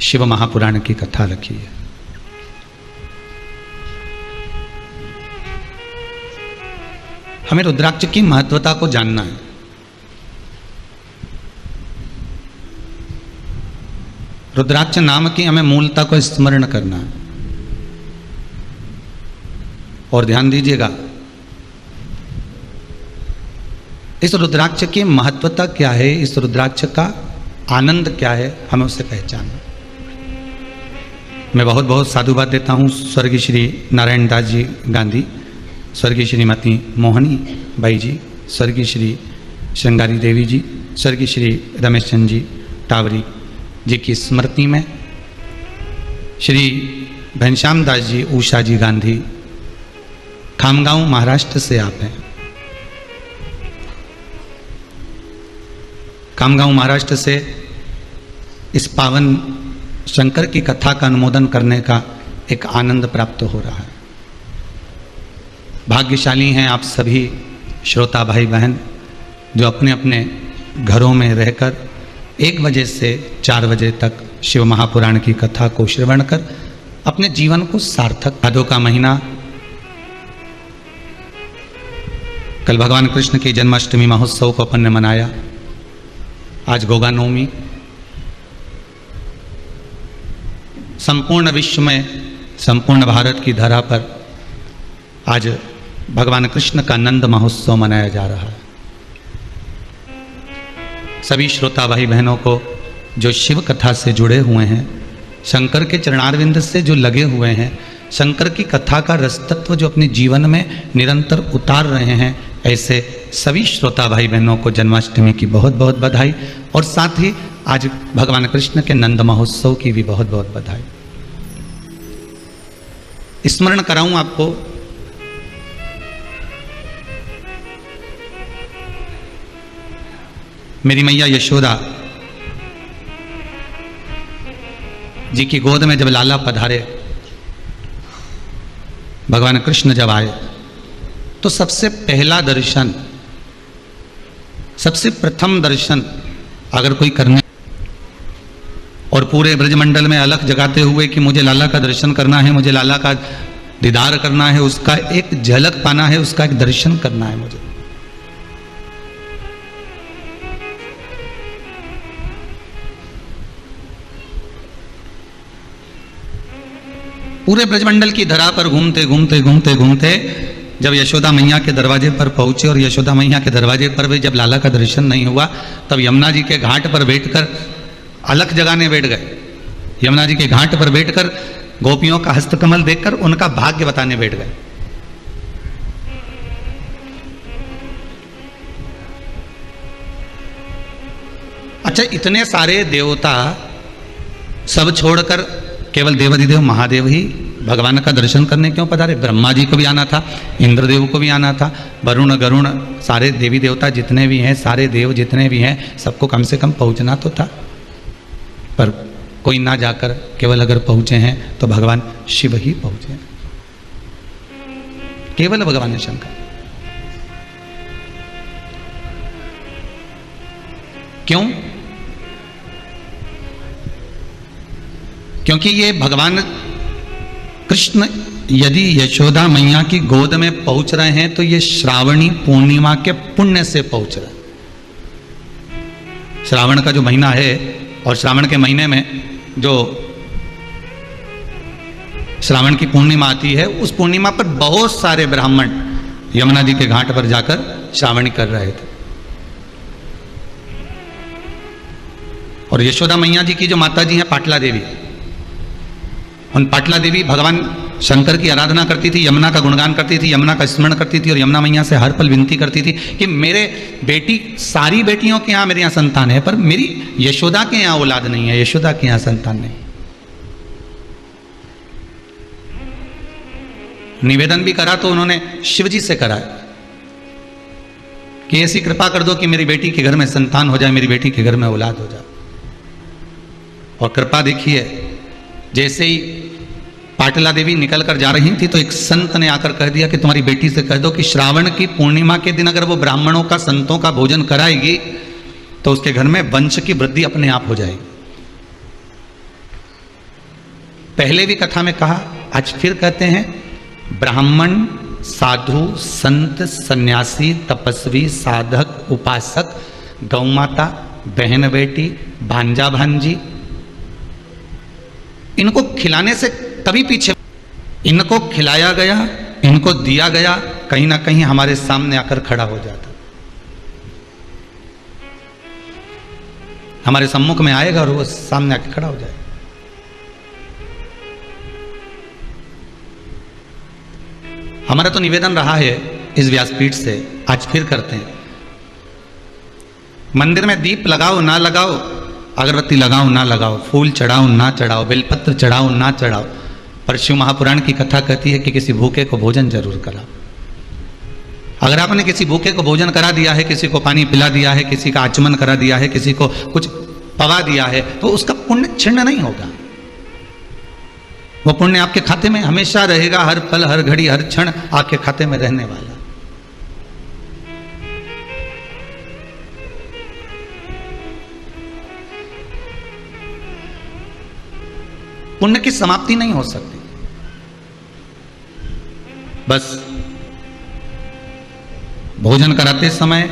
शिव महापुराण की कथा रखी है। हमें रुद्राक्ष की महत्वता को जानना है। रुद्राक्ष नाम की हमें मूलता को स्मरण करना है। और ध्यान दीजिएगा, इस रुद्राक्ष की महत्वता क्या है, इस रुद्राक्ष का आनंद क्या है, हमें उसे पहचानना। मैं बहुत बहुत साधुवाद देता हूँ स्वर्गीय श्री नारायण दास जी गांधी, स्वर्गीय श्रीमती मोहनी बाई जी, स्वर्गीय श्री श्रृंगारी देवी जी, स्वर्गीय श्री रमेश चंद जी टावरी जी की स्मृति में श्री घनश्याम दास जी उषा जी गांधी, खामगांव महाराष्ट्र से आप हैं। खामगांव महाराष्ट्र से इस पावन शंकर की कथा का अनुमोदन करने का एक आनंद प्राप्त हो रहा है। भाग्यशाली हैं आप सभी श्रोता भाई बहन जो अपने अपने घरों में रहकर 1 बजे से 4 बजे तक शिव महापुराण की कथा को श्रवण कर अपने जीवन को सार्थक। भादों का महीना, कल भगवान कृष्ण की जन्माष्टमी महोत्सव को अपन ने मनाया। आज गोगा नवमी। संपूर्ण विश्व में, संपूर्ण भारत की धरा पर आज भगवान कृष्ण का नंद महोत्सव मनाया जा रहा है। सभी श्रोता भाई बहनों को जो शिव कथा से जुड़े हुए हैं, शंकर के चरणारविंद से जो लगे हुए हैं, शंकर की कथा का रसतत्व जो अपने जीवन में निरंतर उतार रहे हैं, ऐसे सभी श्रोता भाई बहनों को जन्माष्टमी की बहुत बहुत बधाई। और साथ ही आज भगवान कृष्ण के नंद महोत्सव की भी बहुत बहुत बधाई। स्मरण कराऊं आपको, मेरी मैया यशोदा जी की गोद में जब लाला पधारे, भगवान कृष्ण जब आए, तो सबसे पहला दर्शन, सबसे प्रथम दर्शन अगर कोई करने और पूरे ब्रजमंडल में अलख जगाते हुए कि मुझे लाला का दर्शन करना है, मुझे लाला का दीदार करना है, उसका एक झलक पाना है, उसका एक दर्शन करना है मुझे, पूरे ब्रजमंडल की धरा पर घूमते घूमते घूमते घूमते जब यशोदा मैया के दरवाजे पर पहुंचे, और यशोदा मैया के दरवाजे पर भी जब लाला का दर्शन नहीं हुआ, तब यमुना जी के घाट पर बैठकर अलख जगाने बैठ गए। यमुना जी के घाट पर बैठकर गोपियों का हस्तकमल देखकर उनका भाग्य बताने बैठ गए। अच्छा, इतने सारे देवता सब छोड़कर केवल देवाधिदेव महादेव ही भगवान का दर्शन करने क्यों पधारे? ब्रह्मा जी को भी आना था, इंद्रदेव को भी आना था, वरुण गरुण सारे देवी देवता जितने भी हैं, सारे देव जितने भी हैं, सबको कम से कम पहुंचना तो था। पर कोई ना जाकर केवल अगर पहुंचे हैं तो भगवान शिव ही पहुंचे, केवल भगवान शंकर। क्यों? क्योंकि ये भगवान कृष्ण यदि यशोदा मैया की गोद में पहुंच रहे हैं तो ये श्रावणी पूर्णिमा के पुण्य से पहुंच रहे हैं। श्रावण का जो महीना है, और श्रावण के महीने में जो श्रावण की पूर्णिमा आती है, उस पूर्णिमा पर बहुत सारे ब्राह्मण यमुना नदी के घाट पर जाकर श्रावणी कर रहे थे। और यशोदा मैया जी की जो माता जी हैं पाटला देवी, उन पाटला देवी भगवान शंकर की आराधना करती थी, यमुना का गुणगान करती थी, यमुना का स्मरण करती थी और यमुना मैया से हर पल विनती करती थी कि मेरे बेटी, सारी बेटियों के यहाँ मेरे यहाँ संतान है, पर मेरी यशोदा के यहाँ औलाद नहीं है, यशोदा के यहाँ संतान नहीं। निवेदन भी करा तो उन्होंने शिव जी से करा कि ऐसी कृपा कर दो कि मेरी बेटी के घर में संतान हो जाए, मेरी बेटी के घर में औलाद हो जाए। और कृपा देखिए, जैसे ही पाटला देवी निकल कर जा रही थी तो एक संत ने आकर कह दिया कि तुम्हारी बेटी से कह दो कि श्रावण की पूर्णिमा के दिन अगर वो ब्राह्मणों का, संतों का भोजन कराएगी तो उसके घर में वंश की वृद्धि अपने आप हो जाएगी। पहले भी कथा में कहा, आज फिर कहते हैं, ब्राह्मण, साधु, संत, सन्यासी, तपस्वी, साधक, उपासक, गौमाता, बहन बेटी, भांजा भांजी, इनको खिलाने से तभी पीछे, इनको खिलाया गया, इनको दिया गया, कहीं ना कहीं हमारे सामने आकर खड़ा हो जाता, हमारे सम्मुख में आएगा और वो सामने आकर खड़ा हो जाएगा। हमारा तो निवेदन रहा है इस व्यासपीठ से, आज फिर करते हैं, मंदिर में दीप लगाओ ना लगाओ, अगरबत्ती लगाओ ना लगाओ, फूल चढ़ाओ ना चढ़ाओ, बेलपत्र चढ़ाओ ना चढ़ाओ, पर शिव महापुराण की कथा कहती है कि किसी भूखे को भोजन जरूर कराओ। अगर आपने किसी भूखे को भोजन करा दिया है, किसी को पानी पिला दिया है, किसी का आचमन करा दिया है, किसी को कुछ पवा दिया है, तो उसका पुण्य क्षीण नहीं होगा। वो पुण्य आपके खाते में हमेशा रहेगा, हर पल, हर घड़ी, हर क्षण आपके खाते में रहने वाला। पुण्य की समाप्ति नहीं हो सकती। बस भोजन कराते समय,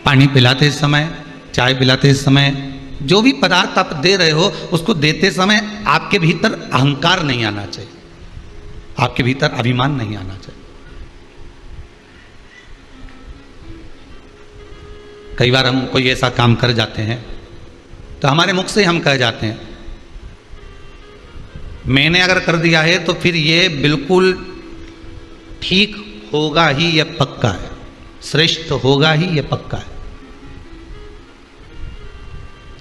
पानी पिलाते समय, चाय पिलाते समय, जो भी पदार्थ आप दे रहे हो उसको देते समय आपके भीतर अहंकार नहीं आना चाहिए, आपके भीतर अभिमान नहीं आना चाहिए। कई बार हम कोई ऐसा काम कर जाते हैं तो हमारे मुख से हम कह जाते हैं, मैंने अगर कर दिया है तो फिर ये बिल्कुल ठीक होगा ही, यह पक्का है, श्रेष्ठ होगा ही, यह पक्का है।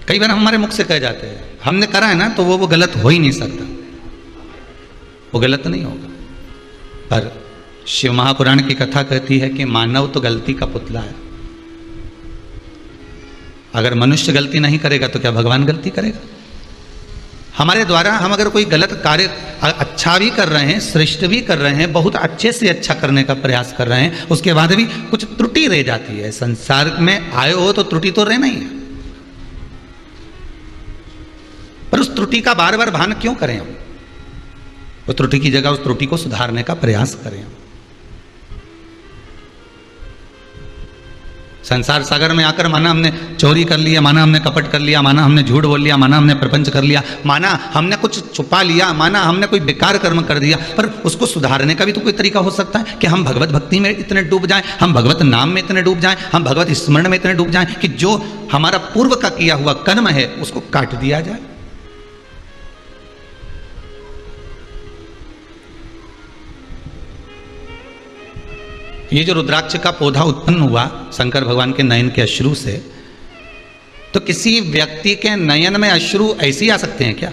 कई बार हमारे मुख से कह जाते हैं, हमने करा है ना तो वो गलत हो ही नहीं सकता, वो गलत नहीं होगा। पर शिव महापुराण की कथा कहती है कि मानव तो गलती का पुतला है। अगर मनुष्य गलती नहीं करेगा तो क्या भगवान गलती करेगा? हमारे द्वारा हम अगर कोई गलत कार्य अच्छा भी कर रहे हैं, श्रेष्ठ भी कर रहे हैं, बहुत अच्छे से अच्छा करने का प्रयास कर रहे हैं, उसके बाद भी कुछ त्रुटि रह जाती है। संसार में आए हो तो त्रुटि तो रहना ही है, पर उस त्रुटि का बार बार भान क्यों करें हम? उस त्रुटि की जगह उस त्रुटि को सुधारने का प्रयास करें हम। संसार सागर में आकर माना हमने चोरी कर लिया, माना हमने कपट कर लिया, माना हमने झूठ बोल लिया, माना हमने प्रपंच कर लिया, माना हमने कुछ छुपा लिया, माना हमने कोई बेकार कर्म कर दिया, पर उसको सुधारने का भी तो कोई तरीका हो सकता है कि हम भगवत भक्ति में इतने डूब जाएं, हम भगवत नाम में इतने डूब जाएं, हम भगवत स्मरण में इतने डूब जाएं कि जो हमारा पूर्व का किया हुआ कर्म है उसको काट दिया जाए। ये जो रुद्राक्ष का पौधा उत्पन्न हुआ शंकर भगवान के नयन के अश्रु से, तो किसी व्यक्ति के नयन में अश्रु ऐसे ही आ सकते हैं क्या?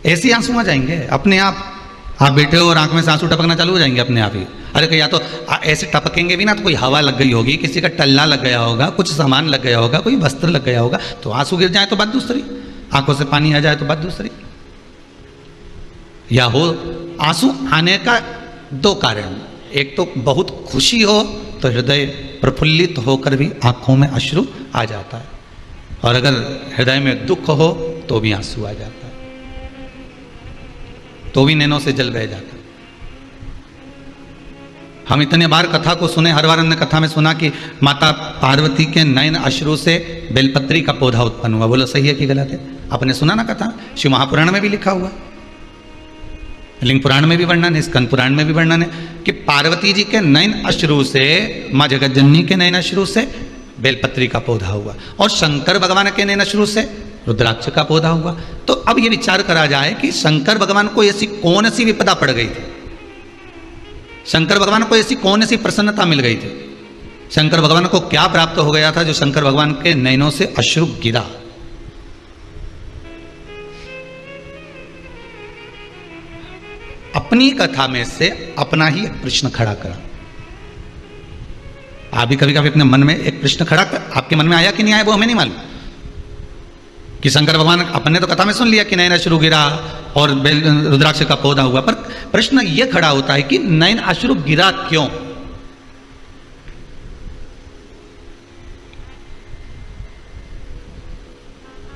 ऐसे ही आंसू आ जाएंगे अपने आप? आप बैठे हो और आंख में से आंसू टपकना चालू हो जाएंगे अपने आप ही? अरे या तो ऐसे टपकेंगे भी ना तो कोई हवा लग गई होगी, किसी का टल्ला लग गया होगा, कुछ सामान लग गया होगा, कोई वस्त्र लग गया होगा, तो आंसू गिर जाए तो बात दूसरी, आंखों से पानी आ जाए तो बात दूसरी। या हो आंसू आने का दो कारण, एक तो बहुत खुशी हो तो हृदय प्रफुल्लित होकर भी आंखों में अश्रु आ जाता है, और अगर हृदय में दुख हो तो भी आंसू आ जाता है, तो भी नैनों से जल बह जाता है। हम इतने बार कथा को सुने, हर बार हमने कथा में सुना कि माता पार्वती के नयन अश्रु से बेलपत्री का पौधा उत्पन्न हुआ। बोलो सही है कि गलत है? आपने सुना ना कथा, शिव महापुराण में भी लिखा हुआ, लिंग पुराण में भी वर्णन है, स्कंद पुराण में भी वर्णन है कि पार्वती जी के नयन अश्रु से, माँ जगत जननी के नयन अश्रु से बेलपत्री का पौधा हुआ, और शंकर भगवान के नयन अश्रु से रुद्राक्ष का पौधा हुआ। तो अब ये विचार करा जाए कि शंकर भगवान को ऐसी कौन सी विपदा पड़ गई थी, शंकर भगवान को ऐसी कौन सी प्रसन्नता मिल गई थी, शंकर भगवान को क्या प्राप्त हो गया था जो शंकर भगवान के नयनों से अश्रु गिरा। अपनी कथा में से अपना ही एक प्रश्न खड़ा करा। आप भी कभी कभी अपने मन में एक प्रश्न खड़ा कर, आपके मन में आया कि नहीं आया वो हमें नहीं मालूम, कि शंकर भगवान, अपने तो कथा में सुन लिया कि नयन अश्रु गिरा और रुद्राक्ष का पौधा हुआ, पर प्रश्न यह खड़ा होता है कि नयन अश्रु गिरा क्यों?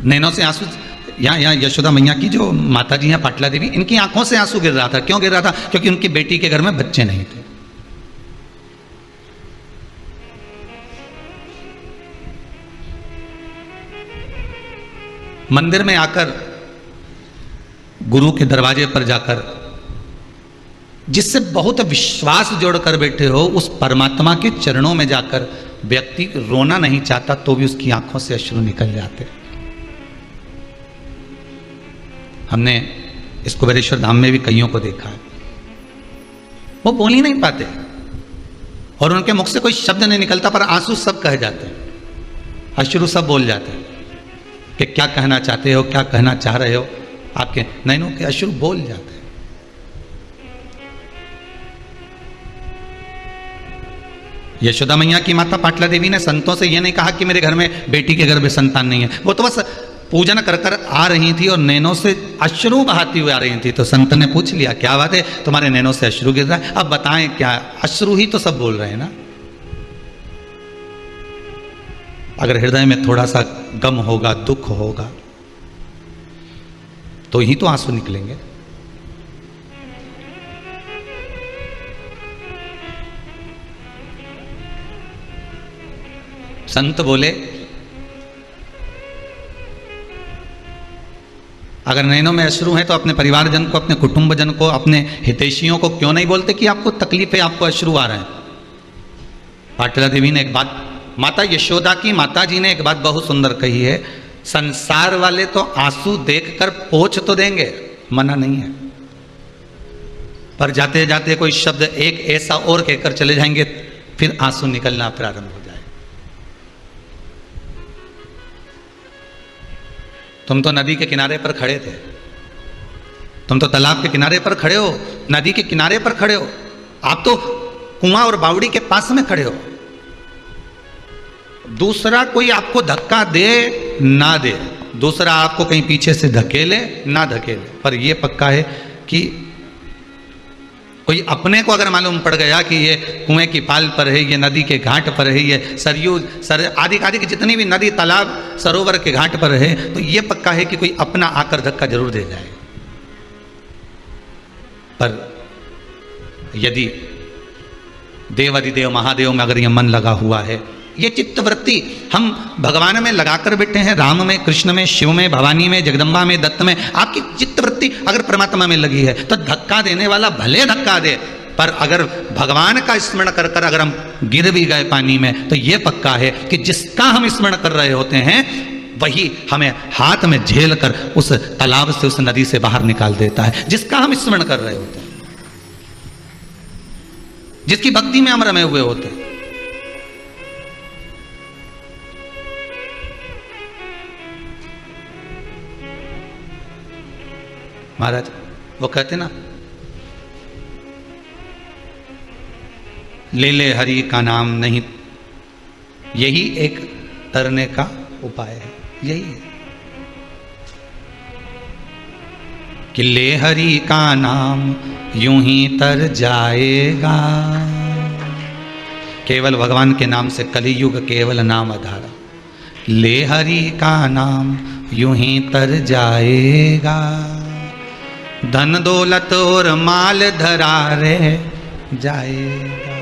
नैनों से आंसू, यहाँ यशोदा मैया की जो माता जी हैं पाटला देवी, इनकी आंखों से आंसू गिर रहा था। क्यों गिर रहा था? क्योंकि उनकी बेटी के घर में बच्चे नहीं थे। मंदिर में आकर, गुरु के दरवाजे पर जाकर, जिससे बहुत विश्वास जोड़कर बैठे हो, उस परमात्मा के चरणों में जाकर व्यक्ति रोना नहीं चाहता तो भी उसकी आंखों से अश्रु निकल जाते। हमने इस कुबेरेश्वर धाम में भी कईयों को देखा है, वो बोल ही नहीं पाते और उनके मुख से कोई शब्द नहीं निकलता, पर आंसू सब कह जाते हैं, अश्रु सब बोल जाते हैं कि क्या कहना चाहते हो, क्या कहना चाह रहे हो। आपके नैनों के अश्रु बोल जाते हैं। यशोदा मैया की माता पाटला देवी ने संतों से यह नहीं कहा कि मेरे घर में बेटी के घर में संतान नहीं है, वो तो बस पूजन कर कर आ रही थी और नैनों से अश्रु बहाती हुई आ रही थी। तो संत ने पूछ लिया, क्या बात है, तुम्हारे नैनों से अश्रु गिर रहा है, अब बताएं क्या? अश्रु ही तो सब बोल रहे हैं ना। अगर हृदय में थोड़ा सा गम होगा, दुख होगा, तो ही तो आंसू निकलेंगे। संत बोले, अगर नैनों में अश्रु है तो अपने परिवारजन को, अपने कुटुंबजन को, अपने हितैषियों को क्यों नहीं बोलते कि आपको तकलीफ है, आपको अश्रु आ रहे हैं। पाटला देवी ने एक बात, माता यशोदा की माता जी ने एक बात बहुत सुंदर कही है, संसार वाले तो आंसू देखकर पोंछ तो देंगे, मना नहीं है, पर जाते जाते कोई शब्द एक ऐसा और कहकर चले जाएंगे, फिर आंसू निकलना प्रारंभ हो जाए। तुम तो नदी के किनारे पर खड़े थे, तुम तो तालाब के किनारे पर खड़े हो, नदी के किनारे पर खड़े हो, आप तो कुआं और बावड़ी के पास में खड़े हो। दूसरा कोई आपको धक्का दे ना दे, दूसरा आपको कहीं पीछे से धकेले ना धकेले, पर यह पक्का है कि कोई अपने को अगर मालूम पड़ गया कि ये कुएं की पाल पर है, ये नदी के घाट पर है, ये सरयू आदि आदि की जितनी भी नदी तालाब सरोवर के घाट पर है, तो ये पक्का है कि कोई अपना आकर धक्का जरूर दे जाए। पर यदि देवाधिदेव महादेव में अगर ये मन लगा हुआ है, ये चित्तवृत्ति हम भगवान में लगाकर बैठे हैं, राम में, कृष्ण में, शिव में, भवानी में, जगदम्बा में, दत्त में, आपकी चित्तवृत्ति अगर परमात्मा में लगी है तो धक्का देने वाला भले धक्का दे, पर अगर भगवान का स्मरण कर कर अगर हम गिर भी गए पानी में, तो ये पक्का है कि जिसका हम स्मरण कर रहे होते हैं वही हमें हाथ में झेल कर उस तालाब से, उस नदी से बाहर निकाल देता है, जिसका हम स्मरण कर रहे होते हैं, जिसकी भक्ति में हम रमे हुए होते हैं। महाराज वो कहते ना, ले ले हरि का नाम नहीं, यही एक तरने का उपाय है, यही है कि ले हरि का नाम यूं ही तर जाएगा। केवल भगवान के नाम से कलियुग केवल नाम आधारा, ले हरि का नाम यूं ही तर जाएगा। धन दौलत और माल धरा रह जाएगा।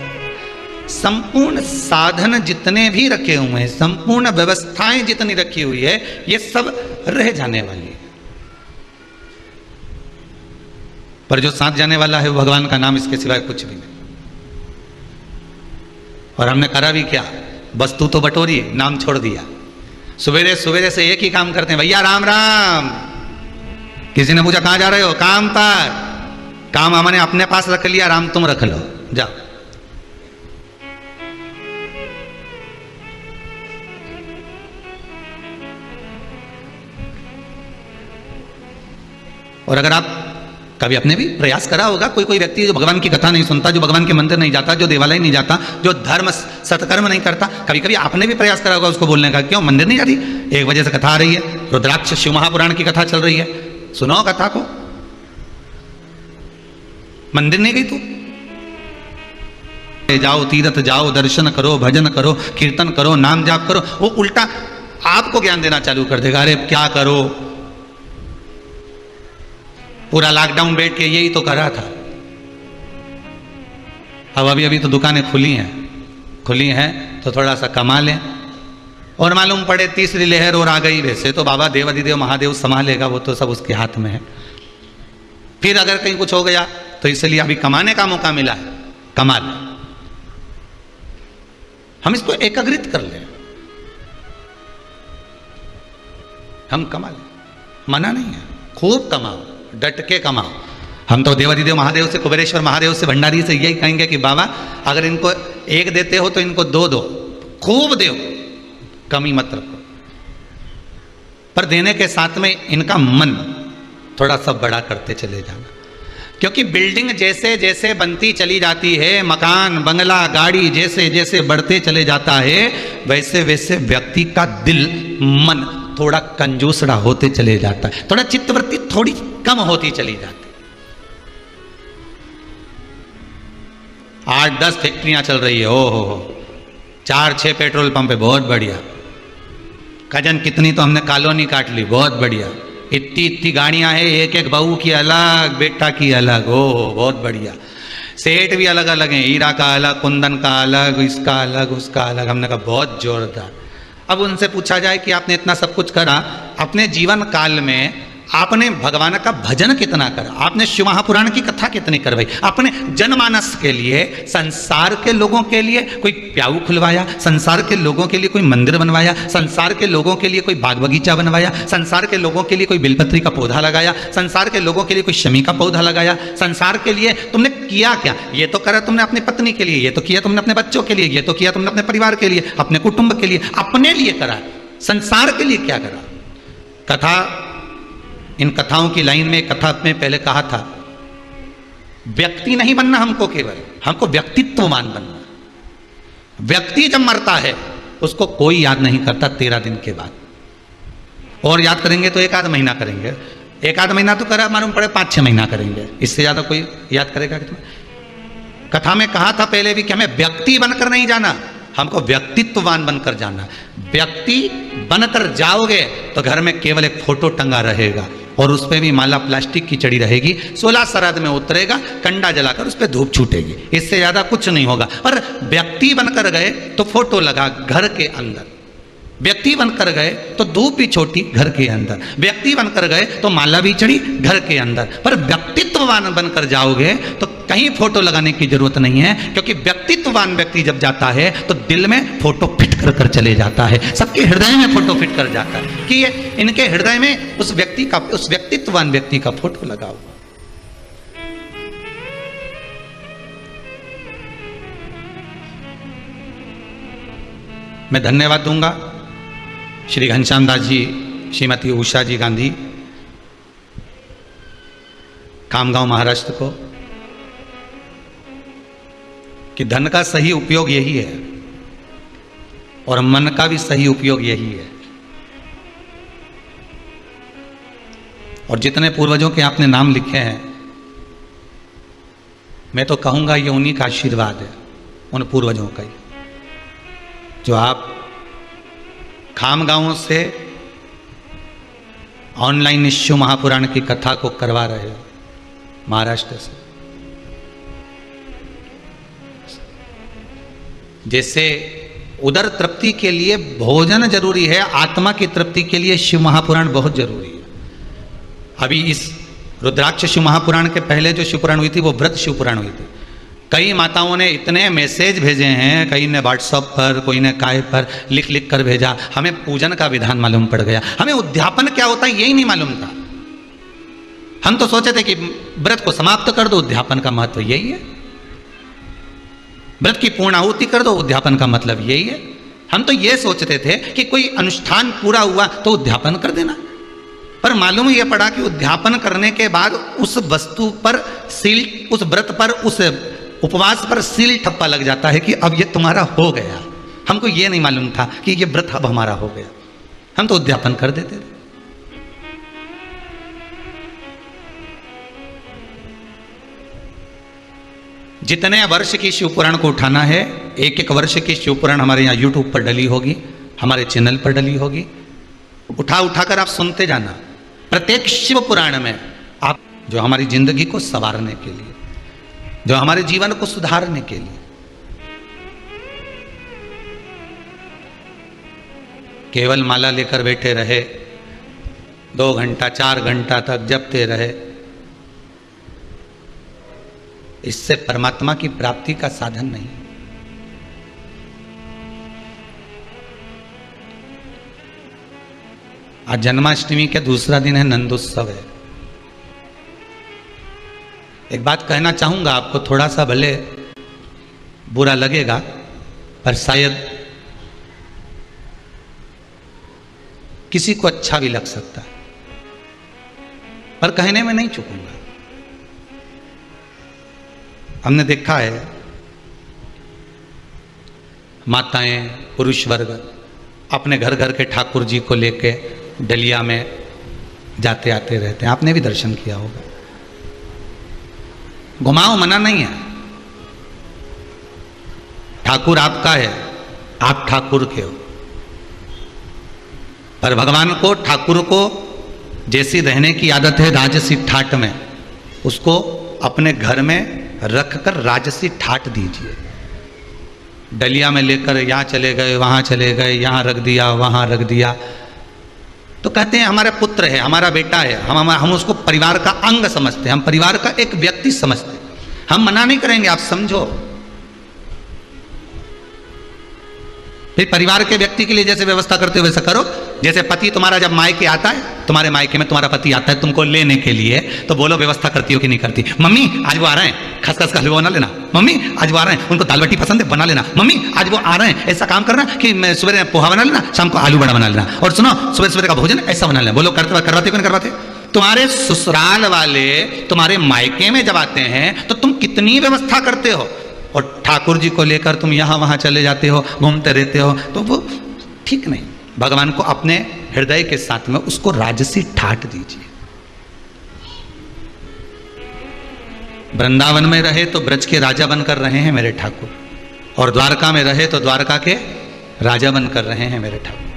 संपूर्ण साधन जितने भी रखे हुए हैं, संपूर्ण व्यवस्थाएं जितनी रखी हुई है, ये सब रह जाने वाली है। पर जो साथ जाने वाला है वो भगवान का नाम, इसके सिवाय कुछ भी नहीं। और हमने करा भी क्या, वस्तु तो बटोरी, नाम छोड़ दिया। सवेरे सवेरे से एक ही काम करते हैं, भैया राम राम। किसी ने पूछा कहां जा रहे हो, काम पर। काम हमने अपने पास रख लिया, राम तुम रख लो, जाओ। और अगर आप कभी आपने भी प्रयास करा होगा, कोई कोई व्यक्ति जो भगवान की कथा नहीं सुनता, जो भगवान के मंदिर नहीं जाता, जो देवालय नहीं जाता, जो धर्म सत्कर्म नहीं करता, कभी कभी आपने भी प्रयास करा होगा उसको बोलने का, क्यों मंदिर नहीं जाती, एक वजह से कथा आ रही है, रुद्राक्ष शिव महापुराण की कथा चल रही है, सुनो कथा को, मंदिर नहीं गई तू, जाओ तीर्थ जाओ, दर्शन करो, भजन करो, कीर्तन करो, नाम जाप करो। वो उल्टा आपको ज्ञान देना चालू कर देगा, अरे क्या करो, पूरा लॉकडाउन बैठ के यही तो करा था। अब अभी तो दुकानें खुली हैं तो थोड़ा सा कमा लें, और मालूम पड़े तीसरी लहर और आ गई, वैसे तो बाबा देवाधिदेव महादेव संभालेगा, वो तो सब उसके हाथ में है। फिर अगर कहीं कुछ हो गया तो इसलिए अभी कमाने का मौका मिला है, कमा लें, हम इसको एकाग्रित कर लें, हम कमा लें, मना नहीं है, खूब कमाओ, डट के कमाओ। हम तो देवाधिदेव महादेव से, कुबेरेश्वर महादेव से, भंडारी से यही कहेंगे कि बाबा अगर इनको एक देते हो तो इनको दो दो, खूब दो, कमी मत रखो, पर देने के साथ में इनका मन थोड़ा सा बड़ा करते चले जाना। क्योंकि बिल्डिंग जैसे जैसे बनती चली जाती है, मकान बंगला गाड़ी जैसे जैसे बढ़ते चले जाता है, वैसे वैसे व्यक्ति का दिल मन थोड़ा कंजूसड़ा होते चले जाता है, थोड़ा चित्तवृत्ति थोड़ी कम होती चली जाती। 8-10 फैक्ट्रियां चल रही है, ओ हो 4-6 पेट्रोल पंप है, बहुत बढ़िया। कजन कितनी तो हमने कॉलोनी काट ली, बहुत बढ़िया। इतनी गाड़ियां हैं, एक एक बहू की अलग, बेटा की अलग, ओ बहुत बढ़िया। सेठ भी अलग अलग हैं, हीरा का अलग, कुंदन का अलग, इसका अलग, उसका अलग। हमने कहा बहुत जोरदार। अब उनसे पूछा जाए कि आपने इतना सब कुछ करा, अपने जीवन काल में आपने भगवान का भजन कितना करा, आपने शिव महापुराण की कथा कितनी करवाई, अपने जनमानस के लिए, संसार के लोगों के लिए कोई प्याऊ खुलवाया, संसार के लोगों के लिए कोई मंदिर बनवाया, संसार के लोगों के लिए कोई बाग बगीचा बनवाया, संसार के लोगों के लिए कोई बिलपत्री का पौधा लगाया, संसार के लोगों के लिए कोई शमी का पौधा लगाया, संसार के लिए तुमने किया क्या? ये तो करा तुमने अपनी पत्नी के लिए, ये तो किया तुमने अपने बच्चों के लिए, ये तो किया तुमने अपने परिवार के लिए, अपने कुटुंब के लिए, अपने लिए करा, संसार के लिए क्या करा? कथा, इन कथाओं की लाइन में, कथा में पहले कहा था, व्यक्ति नहीं बनना हमको, केवल हमको व्यक्तित्ववान बनना। व्यक्ति जब मरता है उसको कोई याद नहीं करता 13 दिन के बाद, और याद करेंगे तो 1 आध महीना करेंगे, 1 आध महीना तो करा, मालूम पड़े 5-6 महीना करेंगे, इससे ज्यादा कोई याद करेगा कि तुम्हें? कथा में कहा था पहले भी कि हमें व्यक्ति बनकर नहीं जाना, हमको व्यक्तित्ववान बनकर जाना। व्यक्ति बनकर जाओगे तो घर में केवल एक फोटो टंगा रहेगा, और उस पर भी माला प्लास्टिक की चढ़ी रहेगी, 16 श्राद्ध में उतरेगा, कंडा जलाकर उस पर धूप छूटेगी, इससे ज्यादा कुछ नहीं होगा। पर व्यक्ति बनकर गए तो फोटो लगा घर के अंदर, व्यक्ति बनकर गए तो धूप भी छोटी घर के अंदर, व्यक्ति बनकर गए तो माला भी चढ़ी घर के अंदर। पर व्यक्तित्ववान बनकर जाओगे तो कहीं फोटो लगाने की जरूरत नहीं है, क्योंकि व्यक्तित्ववान व्यक्ति जब जाता है तो दिल में फोटो फिट कर चले जाता है, सबके हृदय में फोटो फिट कर जाता है कि ये इनके हृदय में उस व्यक्ति का, उस व्यक्तित्ववान व्यक्ति का फोटो लगा हुआ। मैं धन्यवाद दूंगा श्री घनश्याम दास जी, श्रीमती उषा जी गांधी, कामगांव महाराष्ट्र को, कि धन का सही उपयोग यही है और मन का भी सही उपयोग यही है। और जितने पूर्वजों के आपने नाम लिखे हैं, मैं तो कहूंगा ये उन्हीं का आशीर्वाद है, उन पूर्वजों का ही, जो आप खामगांवों से ऑनलाइन शिव महापुराण की कथा को करवा रहे हो, महाराष्ट्र से। जैसे उदर तृप्ति के लिए भोजन जरूरी है, आत्मा की तृप्ति के लिए शिव महापुराण बहुत जरूरी है। अभी इस रुद्राक्ष शिव महापुराण के पहले जो शिवपुराण हुई थी वो व्रत शिवपुराण हुई थी। कई माताओं ने इतने मैसेज भेजे हैं, कई ने व्हाट्सएप पर, कोई ने काय पर लिख लिख कर भेजा, हमें पूजन का विधान मालूम पड़ गया, हमें उद्यापन क्या होता है यही नहीं मालूम था। हम तो सोचे थे कि व्रत को समाप्त कर दो, उद्यापन का महत्व यही है। व्रत की पूर्ण आहुति कर दो, उद्यापन का मतलब यही है। हम तो ये सोचते थे कि कोई अनुष्ठान पूरा हुआ तो उद्यापन कर देना, पर मालूम यह पड़ा कि उद्यापन करने के बाद उस वस्तु पर सील, उस व्रत पर, उस उपवास पर सील ठप्पा लग जाता है कि अब ये तुम्हारा हो गया। हमको ये नहीं मालूम था कि ये व्रत अब हमारा हो गया, हम तो उद्यापन कर देते थे। जितने वर्ष की शिवपुराण को उठाना है, एक एक वर्ष की शिवपुराण हमारे यहाँ यूट्यूब पर डली होगी, हमारे चैनल पर डली होगी, उठा उठाकर आप सुनते जाना। प्रत्येक शिव पुराण में आप, जो हमारी जिंदगी को संवारने के लिए, जो हमारे जीवन को सुधारने के लिए, केवल माला लेकर बैठे रहे, 2 घंटा 4 घंटा तक जपते रहे, इससे परमात्मा की प्राप्ति का साधन नहीं। आज जन्माष्टमी के दूसरा दिन है, नंदोत्सव है। एक बात कहना चाहूंगा आपको, थोड़ा सा भले बुरा लगेगा पर शायद किसी को अच्छा भी लग सकता है, पर कहने में नहीं चूकूंगा। हमने देखा है माताएं, पुरुष वर्ग अपने घर घर के ठाकुर जी को लेके डलिया में जाते आते रहते हैं, आपने भी दर्शन किया होगा। घुमाओ मना नहीं है, ठाकुर आपका है, आप ठाकुर के हो, पर भगवान को, ठाकुर को जैसी रहने की आदत है राजसी ठाट में, उसको अपने घर में रखकर राजसी ठाट दीजिए। डलिया में लेकर यहाँ चले गए, वहाँ चले गए, यहाँ रख दिया, वहाँ रख दिया, तो कहते हैं हमारा पुत्र है, हमारा बेटा है, हम उसको परिवार का अंग समझते हैं, हम परिवार का एक व्यक्ति समझते हैं। हम मना नहीं करेंगे, आप समझो। फिर परिवार के व्यक्ति के लिए जैसे व्यवस्था करते हो वैसा करो। जैसे पति तुम्हारा जब मायके आता है, तुम्हारे मायके में तुम्हारा पति आता है तुमको लेने के लिए, तो बोलो व्यवस्था करती हो कि नहीं करती? मम्मी आज वो आ रहे हैं, खसखस का हलवा बना लेना। मम्मी आज वो आ रहे हैं, उनको दाल बाटी पसंद है, बना लेना। मम्मी आज वो आ रहे हैं, ऐसा काम करना कि मैं सुबह पोहा बना लेना, शाम को आलू बड़ा बना लेना, और सुनो सुबह सुबह का भोजन ऐसा बना लेना। बोलो करवाते क्यों नहीं करवाते? तुम्हारे ससुराल वाले तुम्हारे मायके में जब आते हैं तो तुम कितनी व्यवस्था करते हो, और ठाकुर जी को लेकर तुम यहाँ वहाँ चले जाते हो, घूमते रहते हो, तो वो ठीक नहीं। भगवान को अपने हृदय के साथ में उसको राजसी ठाट दीजिए। वृंदावन में रहे तो ब्रज के राजा बनकर रहे हैं मेरे ठाकुर, और द्वारका में रहे तो द्वारका के राजा बनकर रहे हैं मेरे ठाकुर।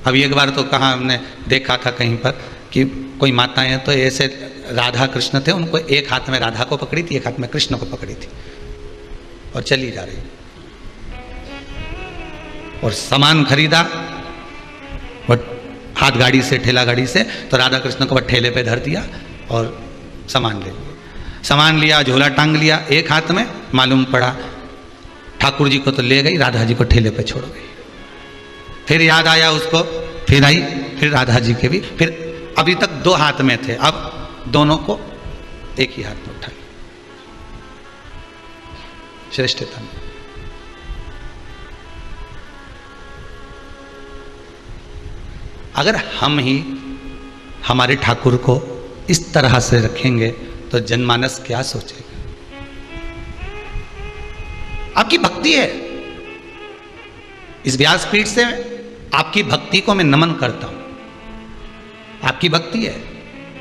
अभी एक बार तो कहाँ हमने देखा था कहीं पर कि कोई माताएं तो ऐसे राधा कृष्ण थे, उनको एक हाथ में राधा को पकड़ी थी, एक हाथ में कृष्ण को पकड़ी थी, और चली जा रही, और सामान खरीदा और हाथ गाड़ी से, ठेला गाड़ी से, तो राधा कृष्ण को ठेले पे धर दिया और सामान ले लिया। सामान लिया, झोला टांग लिया एक हाथ में, मालूम पड़ा ठाकुर जी को तो ले गई, राधा जी को ठेले पे छोड़ गई। फिर याद आया उसको, फिर आई, फिर राधा जी के भी, फिर अभी तक 2 हाथ में थे, अब दोनों को एक ही हाथ में उठा लिया। श्रेष्ठता में अगर हम ही हमारे ठाकुर को इस तरह से रखेंगे तो जनमानस क्या सोचेगा? आपकी भक्ति है, इस व्यासपीठ से आपकी भक्ति को मैं नमन करता हूं। आपकी भक्ति है,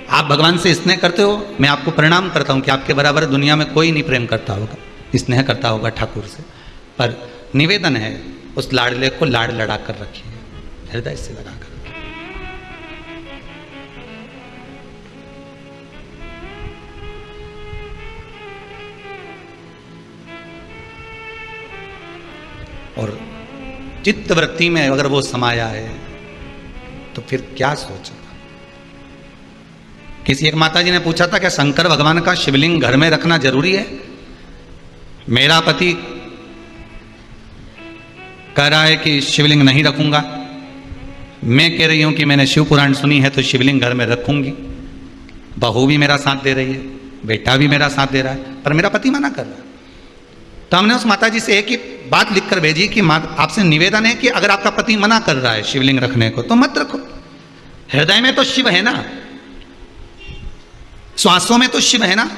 आप भगवान से स्नेह करते हो, मैं आपको प्रणाम करता हूं कि आपके बराबर दुनिया में कोई नहीं प्रेम करता होगा, स्नेह करता होगा ठाकुर से। पर निवेदन है, उस लाडले को लाड लड़ा कर रखिए, हृदय से लगा कर रखिए। और चित्त वृत्ति में अगर वो समाया है, तो फिर क्या सोचेगा। किसी एक माता जी ने पूछा था, क्या शंकर भगवान का शिवलिंग घर में रखना जरूरी है? मेरा पति कह रहा है कि शिवलिंग नहीं रखूंगा, मैं कह रही हूं कि मैंने शिव पुराण सुनी है तो शिवलिंग घर में रखूंगी। बहू भी मेरा साथ दे रही है, बेटा भी मेरा साथ दे रहा है, पर मेरा पति मना कर रहा है। तो हमने उस माता जी से एक ही बात लिख कर भेजी कि आपसे निवेदन है कि अगर आपका पति मना कर रहा है शिवलिंग रखने को तो मत रखो। हृदय में तो शिव है ना, श्वासों में तो शिव है ना,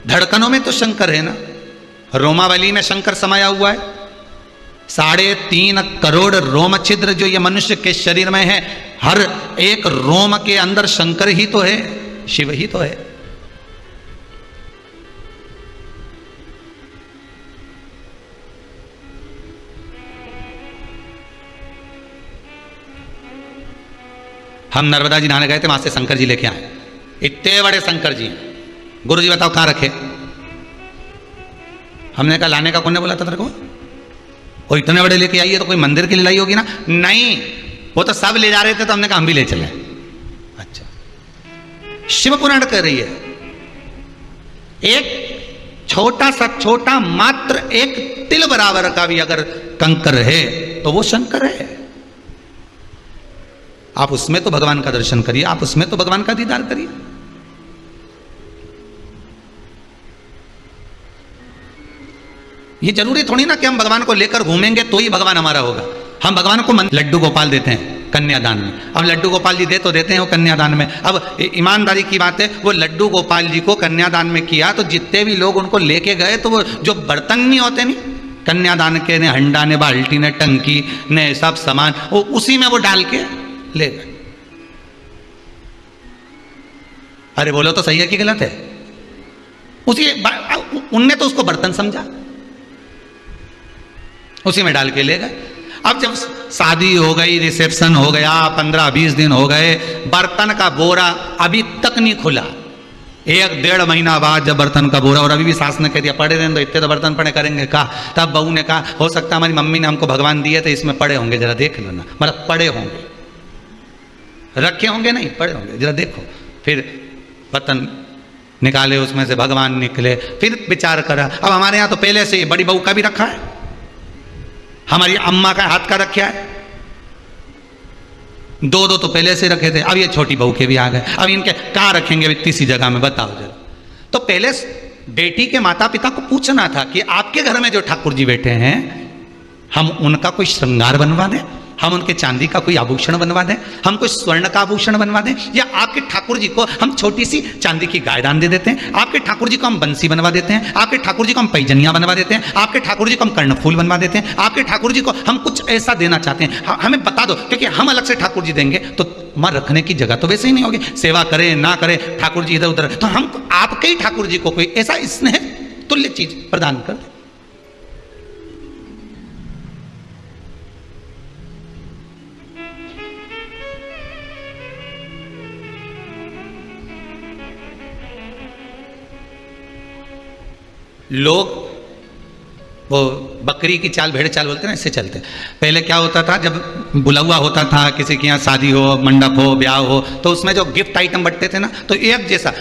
धड़कनों में तो शंकर है ना। रोमावली में शंकर समाया हुआ है। 3.5 करोड़ रोम छिद्र जो ये मनुष्य के शरीर में है, हर एक रोम के अंदर शंकर ही तो है, शिव ही तो है। हम नर्मदा जी नहाने गए थे, वहां से शंकर जी लेके आए, इतने बड़े शंकर जी। गुरु जी बताओ कहां रखे? हमने कहा लाने का कौन ने बोला था तेरे को? वो इतने बड़े लेके आइए तो कोई मंदिर के लिए लाई होगी ना। नहीं, वो तो सब ले जा रहे थे तो हमने कहा हम भी ले चले। अच्छा, शिव पुराण कह रही है एक छोटा मात्र एक तिल बराबर का भी अगर कंकर है तो वो शंकर है। आप उसमें तो भगवान का दर्शन करिए, आप उसमें तो भगवान का दीदार करिए। ये जरूरी थोड़ी ना कि हम भगवान को लेकर घूमेंगे तो ही भगवान हमारा होगा। हम भगवान को लड्डू गोपाल देते हैं कन्यादान में। अब लड्डू गोपाल जी दे तो देते हैं वो कन्यादान में। अब ईमानदारी की बात है, वो लड्डू गोपाल जी को कन्यादान में किया तो जितने भी लोग उनको लेके गए तो वो जो बर्तन नहीं होते नहीं कन्यादान के, ने हंडा ने बाल्टी ने टंकी ने सब सामान, वो उसी में वो डाल के ले गए। अरे बोलो तो सही है कि गलत है? उसी उनने तो उसको बर्तन समझा, उसी में डाल के ले गए। अब जब शादी हो गई, रिसेप्शन हो गया, 15-20 दिन हो गए, बर्तन का बोरा अभी तक नहीं खुला। 1-1.5 महीना बाद जब बर्तन का बोरा, और अभी भी सास ने कह दिया पड़े रहने दो, इतने तो बर्तन पड़े करेंगे कहा। तब बहू ने कहा हो सकता है हमारी मम्मी ने हमको भगवान दिए थे इसमें पड़े होंगे, जरा देख लो ना। मतलब पड़े होंगे, रखे होंगे नहीं, पड़े होंगे, जरा देखो। फिर बर्तन निकाले, उसमें से भगवान निकले। फिर विचार करा, अब हमारे यहाँ तो पहले से बड़ी बहू का भी रखा है, हमारी अम्मा का हाथ का रखा है, 2 तो पहले से रखे थे, अब ये छोटी बहू के भी आ गए। अब इनके कहाँ रखेंगे अभी तीसरी जगह में, बताओ जरा। तो पहले बेटी के माता पिता को पूछना था कि आपके घर में जो ठाकुर जी बैठे हैं हम उनका कोई श्रृंगार बनवा दें, हम उनके चांदी का कोई आभूषण बनवा दें, हम कोई स्वर्ण का आभूषण बनवा दें, या आपके ठाकुर जी को हम छोटी सी चांदी की गाय दान दे देते हैं, आपके ठाकुर जी को हम बंसी बनवा देते हैं, आपके ठाकुर जी को हम पैजनिया बनवा देते हैं, आपके ठाकुर जी को हम कर्णफूल बनवा देते हैं, आपके ठाकुर जी को हम कुछ ऐसा देना चाहते हैं, हमें बता दो। क्योंकि हम अलग से ठाकुर जी देंगे तो वहां रखने की जगह तो वैसे ही नहीं होगी, सेवा करे ना करे ठाकुर जी इधर उधर, तो हम आपके ही ठाकुर जी को कोई ऐसा स्नेह तुल्य चीज प्रदान कर दे। लोग वो बकरी की चाल, भेड़ चाल बोलते हैं ना, इससे चलते। पहले क्या होता था, जब बुलावा होता था किसी के यहाँ, शादी हो, मंडप हो, ब्याह हो, तो उसमें जो गिफ्ट आइटम बंटते थे ना, तो एक जैसा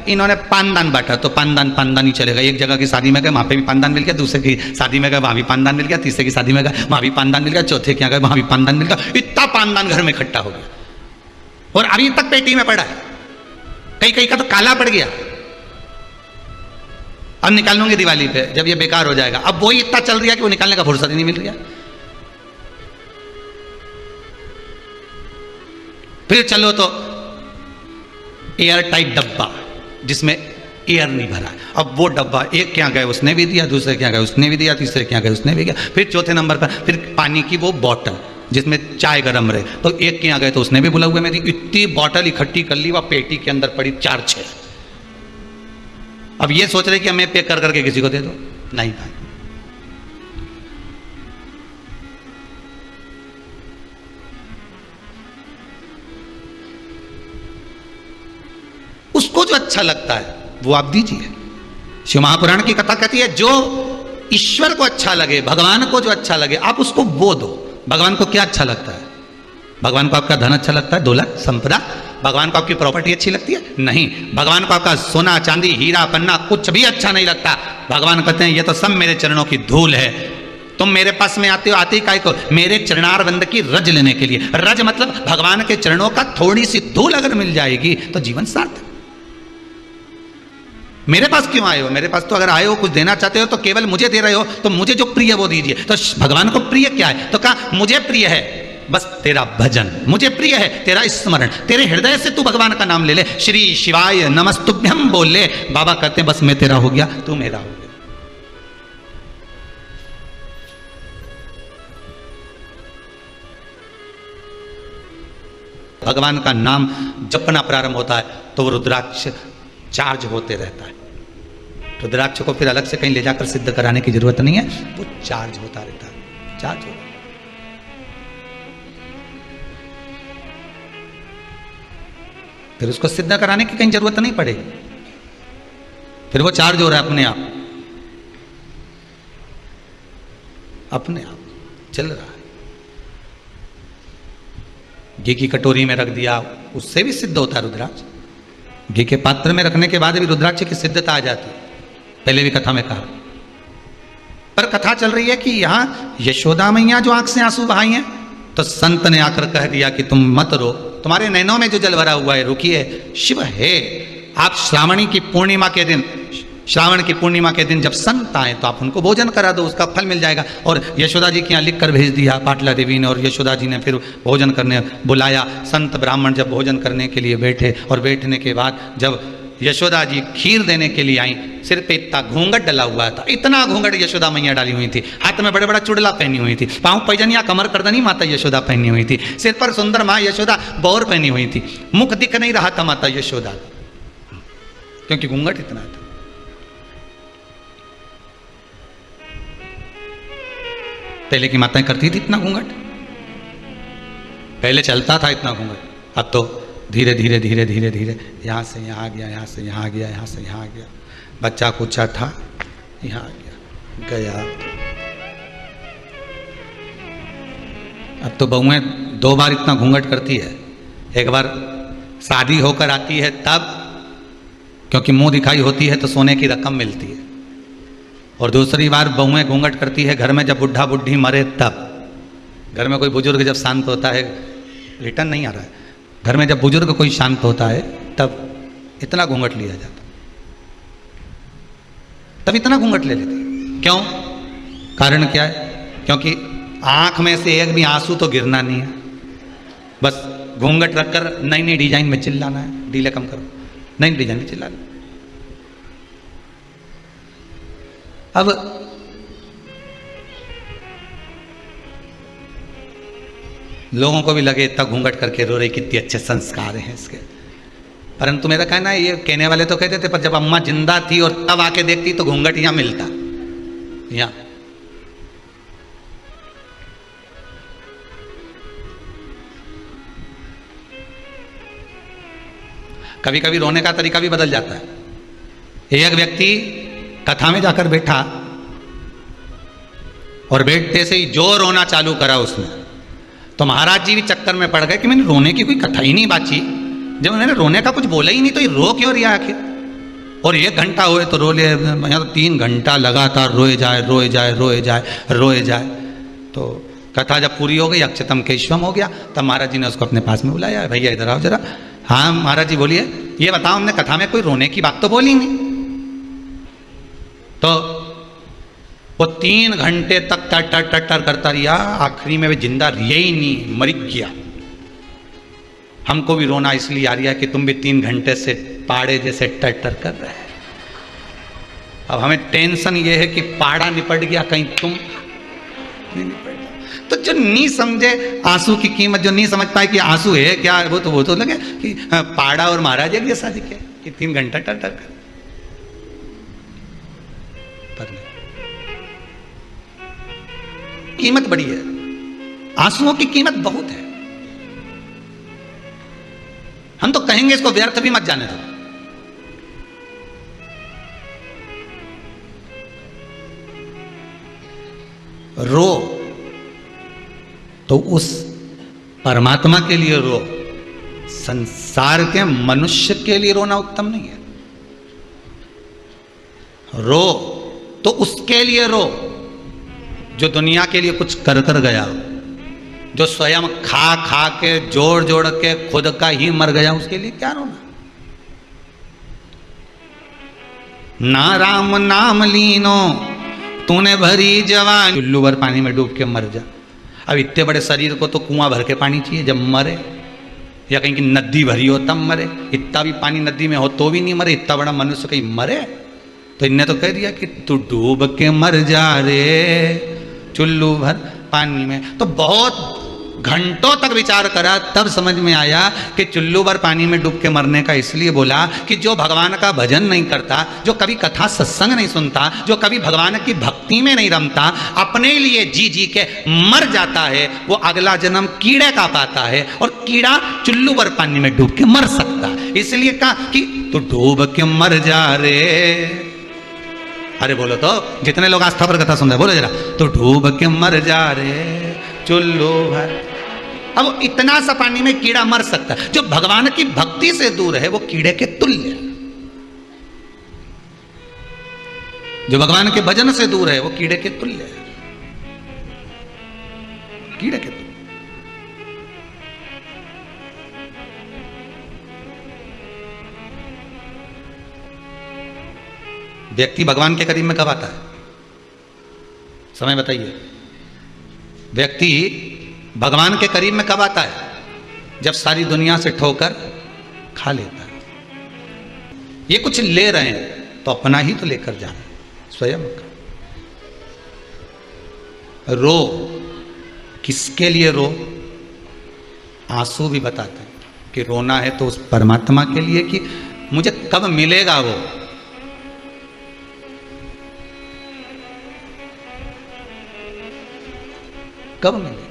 इन्होंने पानदान बांटा तो पानदान ही चलेगा। एक जगह की शादी में गए वहाँ पे भी पानदान मिल गया, दूसरे की शादी में गए वहाँ भी पानदान मिल गया, तीसरे की शादी में गए वहाँ भी पानदान मिल गया, चौथे के यहाँ गए वहाँ भी पानदान मिल गया। इतना पानदान घर में इकट्ठा हो गया और अभी तक पेटी में पड़ा है। कई का तो काला पड़ गया। अब निकाल लूंगी दिवाली पे जब ये बेकार हो जाएगा। अब वो ही इतना चल रहा है कि वो निकालने का फुर्सत ही नहीं मिल रहा। फिर चलो तो एयर टाइट डब्बा जिसमें एयर नहीं भरा, अब वो डब्बा एक के यहाँ गए उसने भी दिया, दूसरे के यहाँ गए उसने भी दिया, तीसरे के यहाँ गए उसने भी दिया। फिर चौथे नंबर पर फिर पानी की वो बॉटल जिसमें चाय गर्म रहे, तो एक के यहाँ गए तो उसने भी बुला हुए में दी। इतनी बॉटल इकट्ठी कर ली, वह पेटी के अंदर पड़ी 4-6। अब ये सोच रहे कि हमें पैक कर करके किसी को दे दो, नहीं भाई। उसको जो अच्छा लगता है वो आप दीजिए। शिव महापुराण की कथा कहती है जो ईश्वर को अच्छा लगे, भगवान को जो अच्छा लगे आप उसको वो दो। भगवान को क्या अच्छा लगता है? भगवान को आपका धन अच्छा लगता है, दौलत संपदा? भगवान को आपकी प्रॉपर्टी अच्छी लगती है? नहीं। भगवान को आपका सोना चांदी हीरा पन्ना कुछ भी अच्छा नहीं लगता। भगवान कहते हैं ये तो सब मेरे चरणों की धूल है। तुम मेरे पास में आते हो, आते ही काय को? मेरे चरणारविंद की रज लेने के लिए। रज मतलब भगवान के चरणों का थोड़ी सी धूल अगर मिल जाएगी तो जीवन सार्थक। मेरे पास क्यों आए हो? मेरे पास तो अगर आए हो कुछ देना चाहते हो तो केवल मुझे दे रहे हो, तो मुझे जो प्रिय वो दीजिए। तो भगवान को प्रिय क्या है? तो कहा मुझे प्रिय है बस तेरा भजन, मुझे प्रिय है तेरा स्मरण, तेरे हृदय से तू भगवान का नाम ले ले, श्री शिवाय नमस्तुभ्यम बोल ले। बाबा कहते हैं बस मैं तेरा हो गया, तू मेरा हो गया। भगवान का नाम जपना प्रारंभ होता है तो वो रुद्राक्ष चार्ज होते रहता है। रुद्राक्ष को फिर अलग से कहीं ले जाकर सिद्ध कराने की जरूरत नहीं है, वो चार्ज होता रहता है, चार्ज होता है। फिर उसको सिद्ध कराने की कहीं जरूरत नहीं पड़ेगी, फिर वो चार्ज हो रहा है अपने आप, अपने आप चल रहा है। घी की कटोरी में रख दिया, उससे भी सिद्ध होता है रुद्राक्ष। घी के पात्र में रखने के बाद भी रुद्राक्ष की सिद्धता आ जाती है, पहले भी कथा में कहा। पर कथा चल रही है कि यहां यशोदा मैया जो आंख से आंसू बहाई हैं, तो संत ने आकर कह दिया कि तुम मत रो, तुम्हारे नैनों में जो जल भरा हुआ है रुकिए। शिव है, आप श्रावणी की पूर्णिमा के दिन, श्रावण की पूर्णिमा के दिन जब संत आए तो आप उनको भोजन करा दो, उसका फल मिल जाएगा। और यशोदा जी के यहाँ लिख कर भेज दिया पाटला देवी ने, और यशोदा जी ने फिर भोजन करने बुलाया। संत ब्राह्मण जब भोजन करने के लिए बैठे, और बैठने के बाद जब यशोदा जी खीर देने के लिए आई, सिर पे इतना घूंघट डला हुआ था, इतना घूंघट यशोदा मैया डाली हुई थी, हाथ में बड़े बड़ा चुड़ला पहनी हुई थी, पाँव पैजनिया कमर करदनी माता यशोदा पहनी हुई थी, सिर पर सुंदर माँ यशोदा बौर पहनी हुई थी, मुख दिख नहीं रहा था माता यशोदा का, क्योंकि घूंघट इतना था। पहले की माताएं करती थी इतना घूंघट, पहले चलता था इतना घूंघट, अब तो धीरे धीरे धीरे धीरे धीरे यहाँ से यहाँ आ गया, यहाँ से यहाँ आ गया, यहाँ से यहाँ आ गया। बच्चा कुचा था, यहाँ आ गया, गया। अब तो बहुएं 2 बार इतना घूंघट करती है। एक बार शादी होकर आती है तब, क्योंकि मुंह दिखाई होती है तो सोने की रकम मिलती है, और दूसरी बार बहुएं घूंघट करती है घर में जब बुढ़ा बुढ़ी मरे तब। घर में कोई बुजुर्ग जब शांत होता है, रिटर्न नहीं आ रहा है, घर में जब बुजुर्ग कोई शांत होता है तब इतना घूंघट लिया जाता, तब इतना घूंघट ले लेते। क्यों? कारण क्या है? क्योंकि आंख में से एक भी आंसू तो गिरना नहीं है, बस घूंघट रखकर नई नई डिजाइन में चिल्लाना है। डीले कम करो, नई डिजाइन में चिल्लाना। अब लोगों को भी लगे इतना घूंघट करके रो रही, कितने अच्छे संस्कार हैं इसके। परंतु मेरा कहना है, ये कहने वाले तो कहते थे, पर जब अम्मा जिंदा थी और तब आके देखती तो घूंघट यहाँ मिलता, यहाँ। कभी कभी रोने का तरीका भी बदल जाता है। एक व्यक्ति कथा में जाकर बैठा और बैठते से ही जो रोना चालू करा उसने, तो महाराज जी भी चक्कर में पड़ गए कि मैंने रोने की कोई कथा ही नहीं बाची, जब मैंने रोने का कुछ बोला ही नहीं तो ये रो क्यों रहा आखिर। और 1 घंटा हुए तो रो ले, यहाँ तो 3 घंटा लगातार रोए जाए रोए जाए रोए जाए रोए जाए। तो कथा जब पूरी हो गई, अक्षतम केशवम हो गया, तब महाराज जी ने उसको अपने पास में बुलाया, भैया इधर आओ जरा। हाँ महाराज जी बोलिए, ये बताओ हमने कथा में कोई रोने की बात तो बोली नहीं। तो वो 3 घंटे तक टर करता रहा, आखिरी में भी जिंदा रही ही नहीं, मर गया। हमको भी रोना इसलिए आ रहा है कि तुम भी 3 घंटे से पाड़े जैसे टर कर रहे हैं। अब हमें टेंशन ये है कि पाड़ा निपट गया, कहीं तुम नहीं निपट गया। तो जो नहीं समझे आंसू की कीमत, जो नहीं समझ पाए कि आंसू है क्या, वो तो लगे कि पाड़ा और महाराज एक जैसा दिखे कि 3 घंटा टर कर। पर नहीं, कीमत बड़ी है, आंसुओं की कीमत बहुत है। हम तो कहेंगे इसको व्यर्थ भी मत जाने दो। रो तो उस परमात्मा के लिए रो, संसार के मनुष्य के लिए रोना उत्तम नहीं है। रो तो उसके लिए रो जो दुनिया के लिए कुछ कर कर गया, जो स्वयं खा खा के जोड़ जोड़ के खुद का ही मर गया, उसके लिए क्या रोना। ना राम नाम लीनो तूने भरी जवान, चुल्लू भर पानी में डूब के मर जा। अब इतने बड़े शरीर को तो कुआं भर के पानी चाहिए जब मरे, या कहीं की नदी भरी हो तब मरे। इतना भी पानी नदी में हो तो भी नहीं मरे, इतना बड़ा मनुष्य कहीं मरे। तो इनने तो कह दिया कि तू डूब के मर जा रे चुल्लू भर पानी में। तो बहुत घंटों तक विचार करा, तब समझ में आया कि चुल्लू भर पानी में डूब के मरने का इसलिए बोला कि जो भगवान का भजन नहीं करता, जो कभी कथा सत्संग नहीं सुनता, जो कभी भगवान की भक्ति में नहीं रमता, अपने लिए जी जी के मर जाता है, वो अगला जन्म कीड़े का पाता है, और कीड़ा चुल्लू भर पानी में डूब के मर सकता है। इसलिए कहा कि तू डूब के मर जा रे। अरे बोलो तो, जितने लोग आस्था पर कथा सुन रहे बोलो जरा, तो डूब के मर जा रे चुल्लू भर। अब इतना सा पानी में कीड़ा मर सकता है। जो भगवान की भक्ति से दूर है वो कीड़े के तुल्य है। जो भगवान के भजन से दूर है वो कीड़े के तुल्य है, कीड़े के तुल्य। व्यक्ति भगवान के करीब में कब आता है? समय बताइए। व्यक्ति भगवान के करीब में कब आता है? जब सारी दुनिया से ठोकर खा लेता है। ये कुछ ले रहे हैं तो अपना ही तो लेकर जाना, स्वयं का। रो, किसके लिए रो? आंसू भी बताते हैं कि रोना है तो उस परमात्मा के लिए कि मुझे कब मिलेगा वो। कब मिलेगा?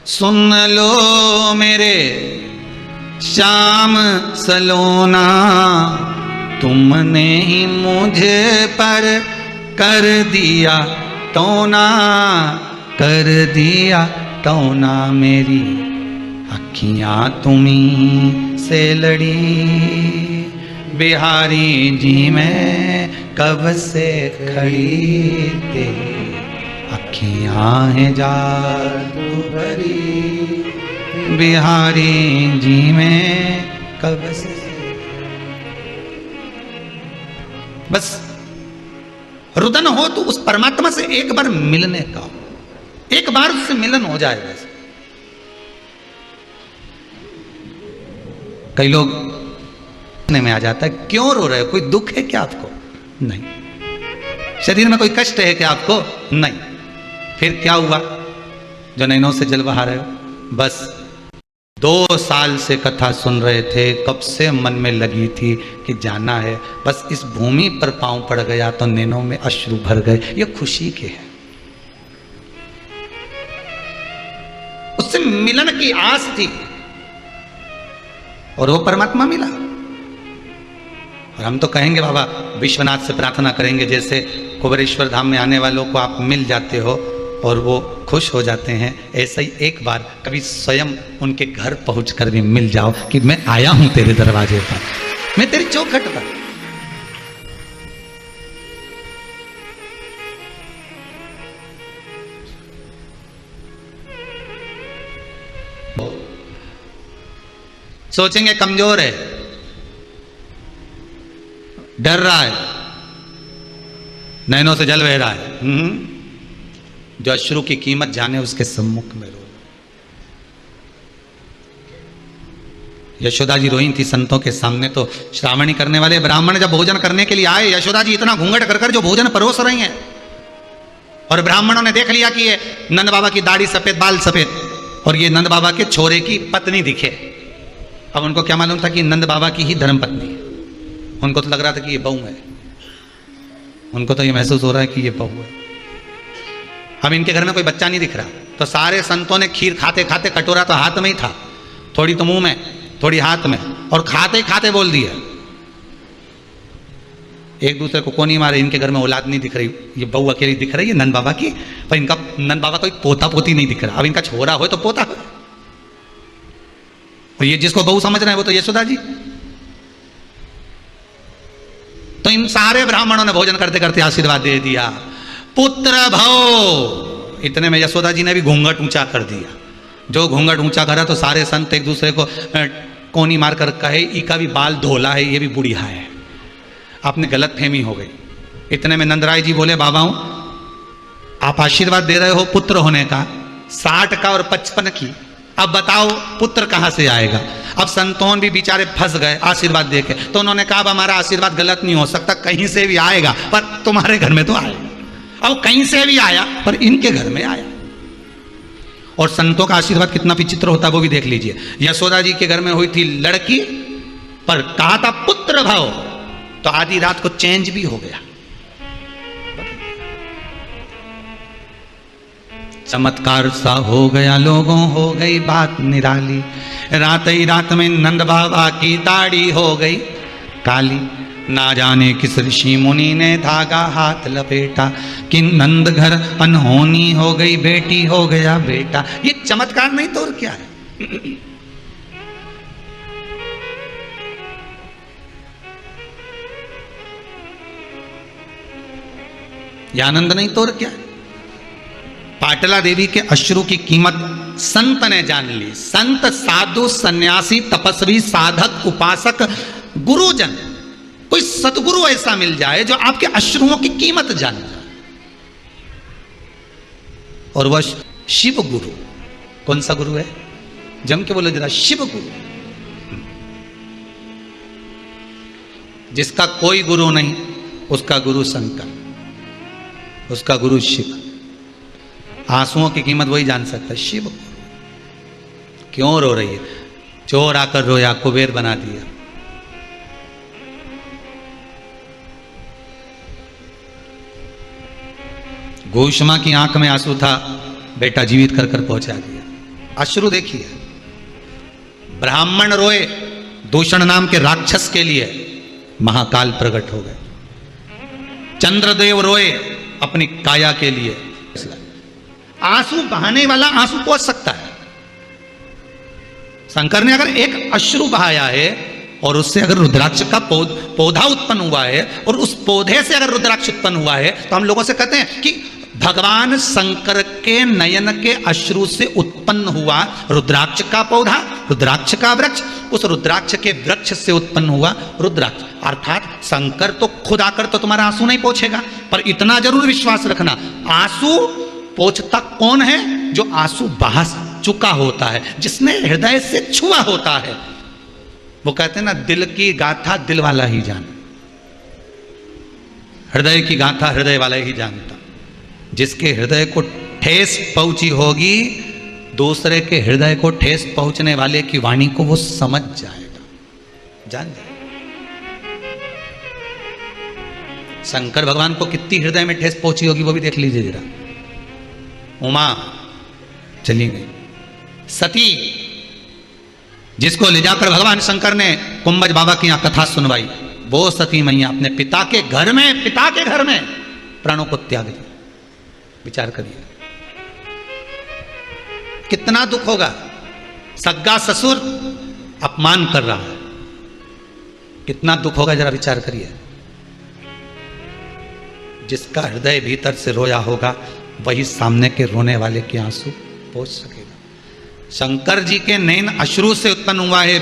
सुन लो मेरे श्याम सलोना, तुमने ही मुझे पर कर दिया टोना, कर दिया टोना। मेरी अखियां तुम्हीं से लड़ी, बिहारी जी मैं कब से खड़ी, तेरी अखियां हैं जादू भरी, बिहारी जी में कब से। बस रुदन हो तो उस परमात्मा से एक बार मिलने का, एक बार उससे मिलन हो जाए। बस कई लोग में आ जाता है, क्यों रो रहे हो? कोई दुख है क्या आपको? नहीं। शरीर में कोई कष्ट है क्या आपको? नहीं। फिर क्या हुआ जो नैनों से जल बहा रहे हो? बस 2 साल से कथा सुन रहे थे, कब से मन में लगी थी कि जाना है, बस इस भूमि पर पांव पड़ गया तो नैनों में अश्रु भर गए। ये खुशी के है, उससे मिलन की आस थी और वो परमात्मा मिला। और हम तो कहेंगे बाबा विश्वनाथ से प्रार्थना करेंगे, जैसे कुबेरेश्वर धाम में आने वालों को आप मिल जाते हो और वो खुश हो जाते हैं, ऐसा ही एक बार कभी स्वयं उनके घर पहुंचकर भी मिल जाओ कि मैं आया हूं तेरे दरवाजे पर, मैं तेरी चौखट पर। सोचेंगे कमजोर है, डर रहा है, नैनों से जल बह रहा है। जो अश्रु की कीमत जाने उसके सम्मुख में रो। यशोदा जी रोई थी संतों के सामने, तो श्रावणी करने वाले ब्राह्मण जब भोजन करने के लिए आए, यशोदा जी इतना घूंघट कर जो भोजन परोस रही हैं, और ब्राह्मणों ने देख लिया कि ये नंद बाबा की दाढ़ी सफेद, बाल सफेद, और ये नंद बाबा के छोरे की पत्नी दिखे। अब उनको क्या मालूम था कि नंद बाबा की ही धर्म पत्नी है। उनको तो लग रहा था कि ये बहू है, उनको तो ये महसूस हो रहा है कि ये बहू है। अब इनके घर में कोई बच्चा नहीं दिख रहा, तो सारे संतों ने खीर खाते खाते, कटोरा तो हाथ में ही था, थोड़ी तो मुंह में, थोड़ी हाथ में, और खाते खाते बोल दिया। एक दूसरे को कोनी मारे, इनके घर में औलाद नहीं दिख रही, ये बहू अकेली दिख रही है नंद बाबा की, पर इनका नंद बाबा कोई पोता पोती नहीं दिख रहा। अब इनका छोरा हो तो पोता हो, तो ये जिसको बहू समझ रहे हैं वो तो यशोदा जी। तो इन सारे ब्राह्मणों ने भोजन करते करते आशीर्वाद दे दिया, पुत्र भव। इतने में यशोदा जी ने भी घूंघट ऊंचा कर दिया। जो घूंघट ऊंचा करा तो सारे संत एक दूसरे को कोनी मार कर कहे, इका भी बाल धोला है, ये भी बुढ़िया है। आपने गलत फहमी हो गई। इतने में नंदराय जी बोले, बाबाओं आप आशीर्वाद दे रहे हो पुत्र होने का, 60 का और 55 की, अब बताओ पुत्र कहां से आएगा। अब संतों भी बेचारे फंस गए आशीर्वाद देके। तो उन्होंने कहा, अब हमारा आशीर्वाद गलत नहीं हो सकता, कहीं से भी आएगा, पर तुम्हारे घर में तो आएगा। अब कहीं से भी आया पर इनके घर में आया। और संतों का आशीर्वाद कितना विचित्र होता है वो भी देख लीजिए। यशोदा जी के घर में हुई थी लड़की, पर कहा था पुत्र भव, तो आधी रात को चेंज भी हो गया। चमत्कार सा हो गया, लोगों हो गई बात निराली। रात ही रात में नंद बाबा की दाढ़ी हो गई काली। ना जाने किस ऋषि मुनि ने धागा हाथ लपेटा, कि नंद घर अनहोनी हो गई, बेटी हो गया बेटा। ये चमत्कार नहीं तो और क्या है? ये आनंद नहीं तो और क्या है? पाटला देवी के अश्रु की कीमत संत ने जान ली। संत, साधु, सन्यासी, तपस्वी, साधक, उपासक, गुरुजन, कोई सदगुरु ऐसा मिल जाए जो आपके अश्रुओं की कीमत जान जाए। और वह शिव गुरु। कौन सा गुरु है? जम के बोलो जरा, शिव गुरु। जिसका कोई गुरु नहीं उसका गुरु शंकर, उसका गुरु शिव। आंसुओं की कीमत वही जान सकता है, शिव गुरु। क्यों रो रही है? चोर आकर रोया, कुबेर बना दिया। घोषमा की आंख में आंसू था, बेटा जीवित कर कर पहुंचा दिया। अश्रु देखिए। ब्राह्मण रोए दूषण नाम के राक्षस के लिए, महाकाल प्रकट हो गए। चंद्रदेव रोए अपनी काया के लिए। आंसू बहाने वाला आंसू पहुंच सकता है। शंकर ने अगर एक अश्रु बहाया है और उससे अगर रुद्राक्ष का पौधा उत्पन्न हुआ है और उस पौधे से अगर रुद्राक्ष उत्पन्न हुआ है, तो हम लोगों से कहते हैं कि भगवान शंकर के नयन के अश्रु से उत्पन्न हुआ रुद्राक्ष का पौधा, रुद्राक्ष का वृक्ष, उस रुद्राक्ष के वृक्ष से उत्पन्न हुआ रुद्राक्ष। अर्थात शंकर तो खुद आकर तो तुम्हारा आंसू नहीं पोंछेगा, पर इतना जरूर विश्वास रखना, आंसू पोंछता कौन है? जो आंसू बहा चुका होता है, जिसने हृदय से छुआ होता है। वो कहते हैं ना, दिल की गाथा दिल वाला ही जाने, हृदय की गाथा हृदय वाला ही जानता। जिसके हृदय को ठेस पहुंची होगी, दूसरे के हृदय को ठेस पहुंचने वाले की वाणी को वो समझ जाएगा, जान जाएगा। शंकर भगवान को कितनी हृदय में ठेस पहुंची होगी वो भी देख लीजिए जरा। उमा चली गई। सती, जिसको ले जाकर भगवान शंकर ने कुंभज बाबा की यहां कथा सुनवाई, वो सती मैया अपने पिता के घर में प्राणों को त्याग दिया। विचार करिए कितना दुख होगा। सग्गा ससुर अपमान कर रहा है, कितना दुख होगा, जरा विचार करिए। जिसका हृदय भीतर से रोया होगा वही सामने के रोने वाले के आंसू पोंछ सकेगा। शंकर जी के नैन अश्रु से उत्पन्न हुआ है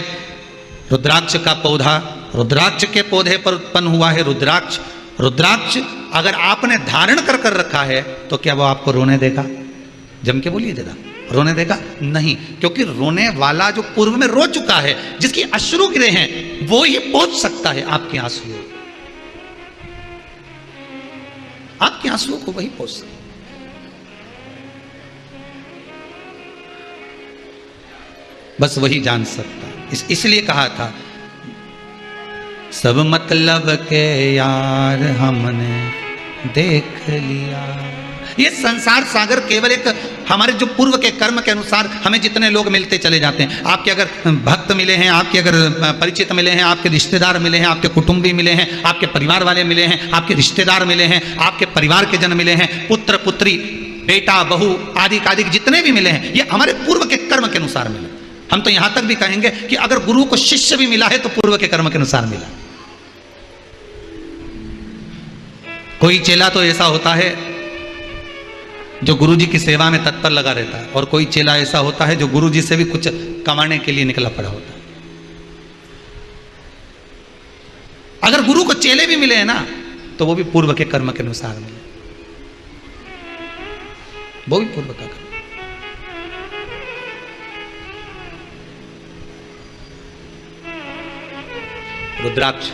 रुद्राक्ष का पौधा, रुद्राक्ष के पौधे पर उत्पन्न हुआ है रुद्राक्ष। रुद्राक्ष अगर आपने धारण कर कर रखा है तो क्या वो आपको रोने देगा? जम के बोलिए जरा, रोने देगा? नहीं, क्योंकि रोने वाला जो पूर्व में रो चुका है, जिसकी अश्रु गिरे हैं, वो ही पहुंच सकता है आपके आंसुओं, आपके आंसुओं को वही पहुंच सकता है। बस वही जान सकता है। इसलिए कहा था, सब मतलब के यार हमने देख लिया। ये संसार सागर केवल एक हमारे जो पूर्व के कर्म के अनुसार हमें जितने लोग मिलते चले जाते हैं। आपके अगर भक्त मिले हैं, आपके अगर परिचित मिले हैं, आपके रिश्तेदार मिले हैं, आपके कुटुंबी मिले हैं, आपके परिवार वाले मिले हैं, आपके रिश्तेदार मिले हैं, आपके परिवार के जन मिले हैं, पुत्र पुत्री, बेटा बहू आदि आदि जितने भी मिले हैं, ये हमारे पूर्व के कर्म के अनुसार मिले। हम तो यहां तक भी कहेंगे कि अगर गुरु को शिष्य भी मिला है तो पूर्व के कर्म के अनुसार मिला। कोई चेला तो ऐसा होता है जो गुरु जी की सेवा में तत्पर लगा रहता है, और कोई चेला ऐसा होता है जो गुरु जी से भी कुछ कमाने के लिए निकला पड़ा होता है। अगर गुरु को चेले भी मिले हैं ना, तो वो भी पूर्व के कर्म के अनुसार मिले, वो भी पूर्व का कर्म। रुद्राक्ष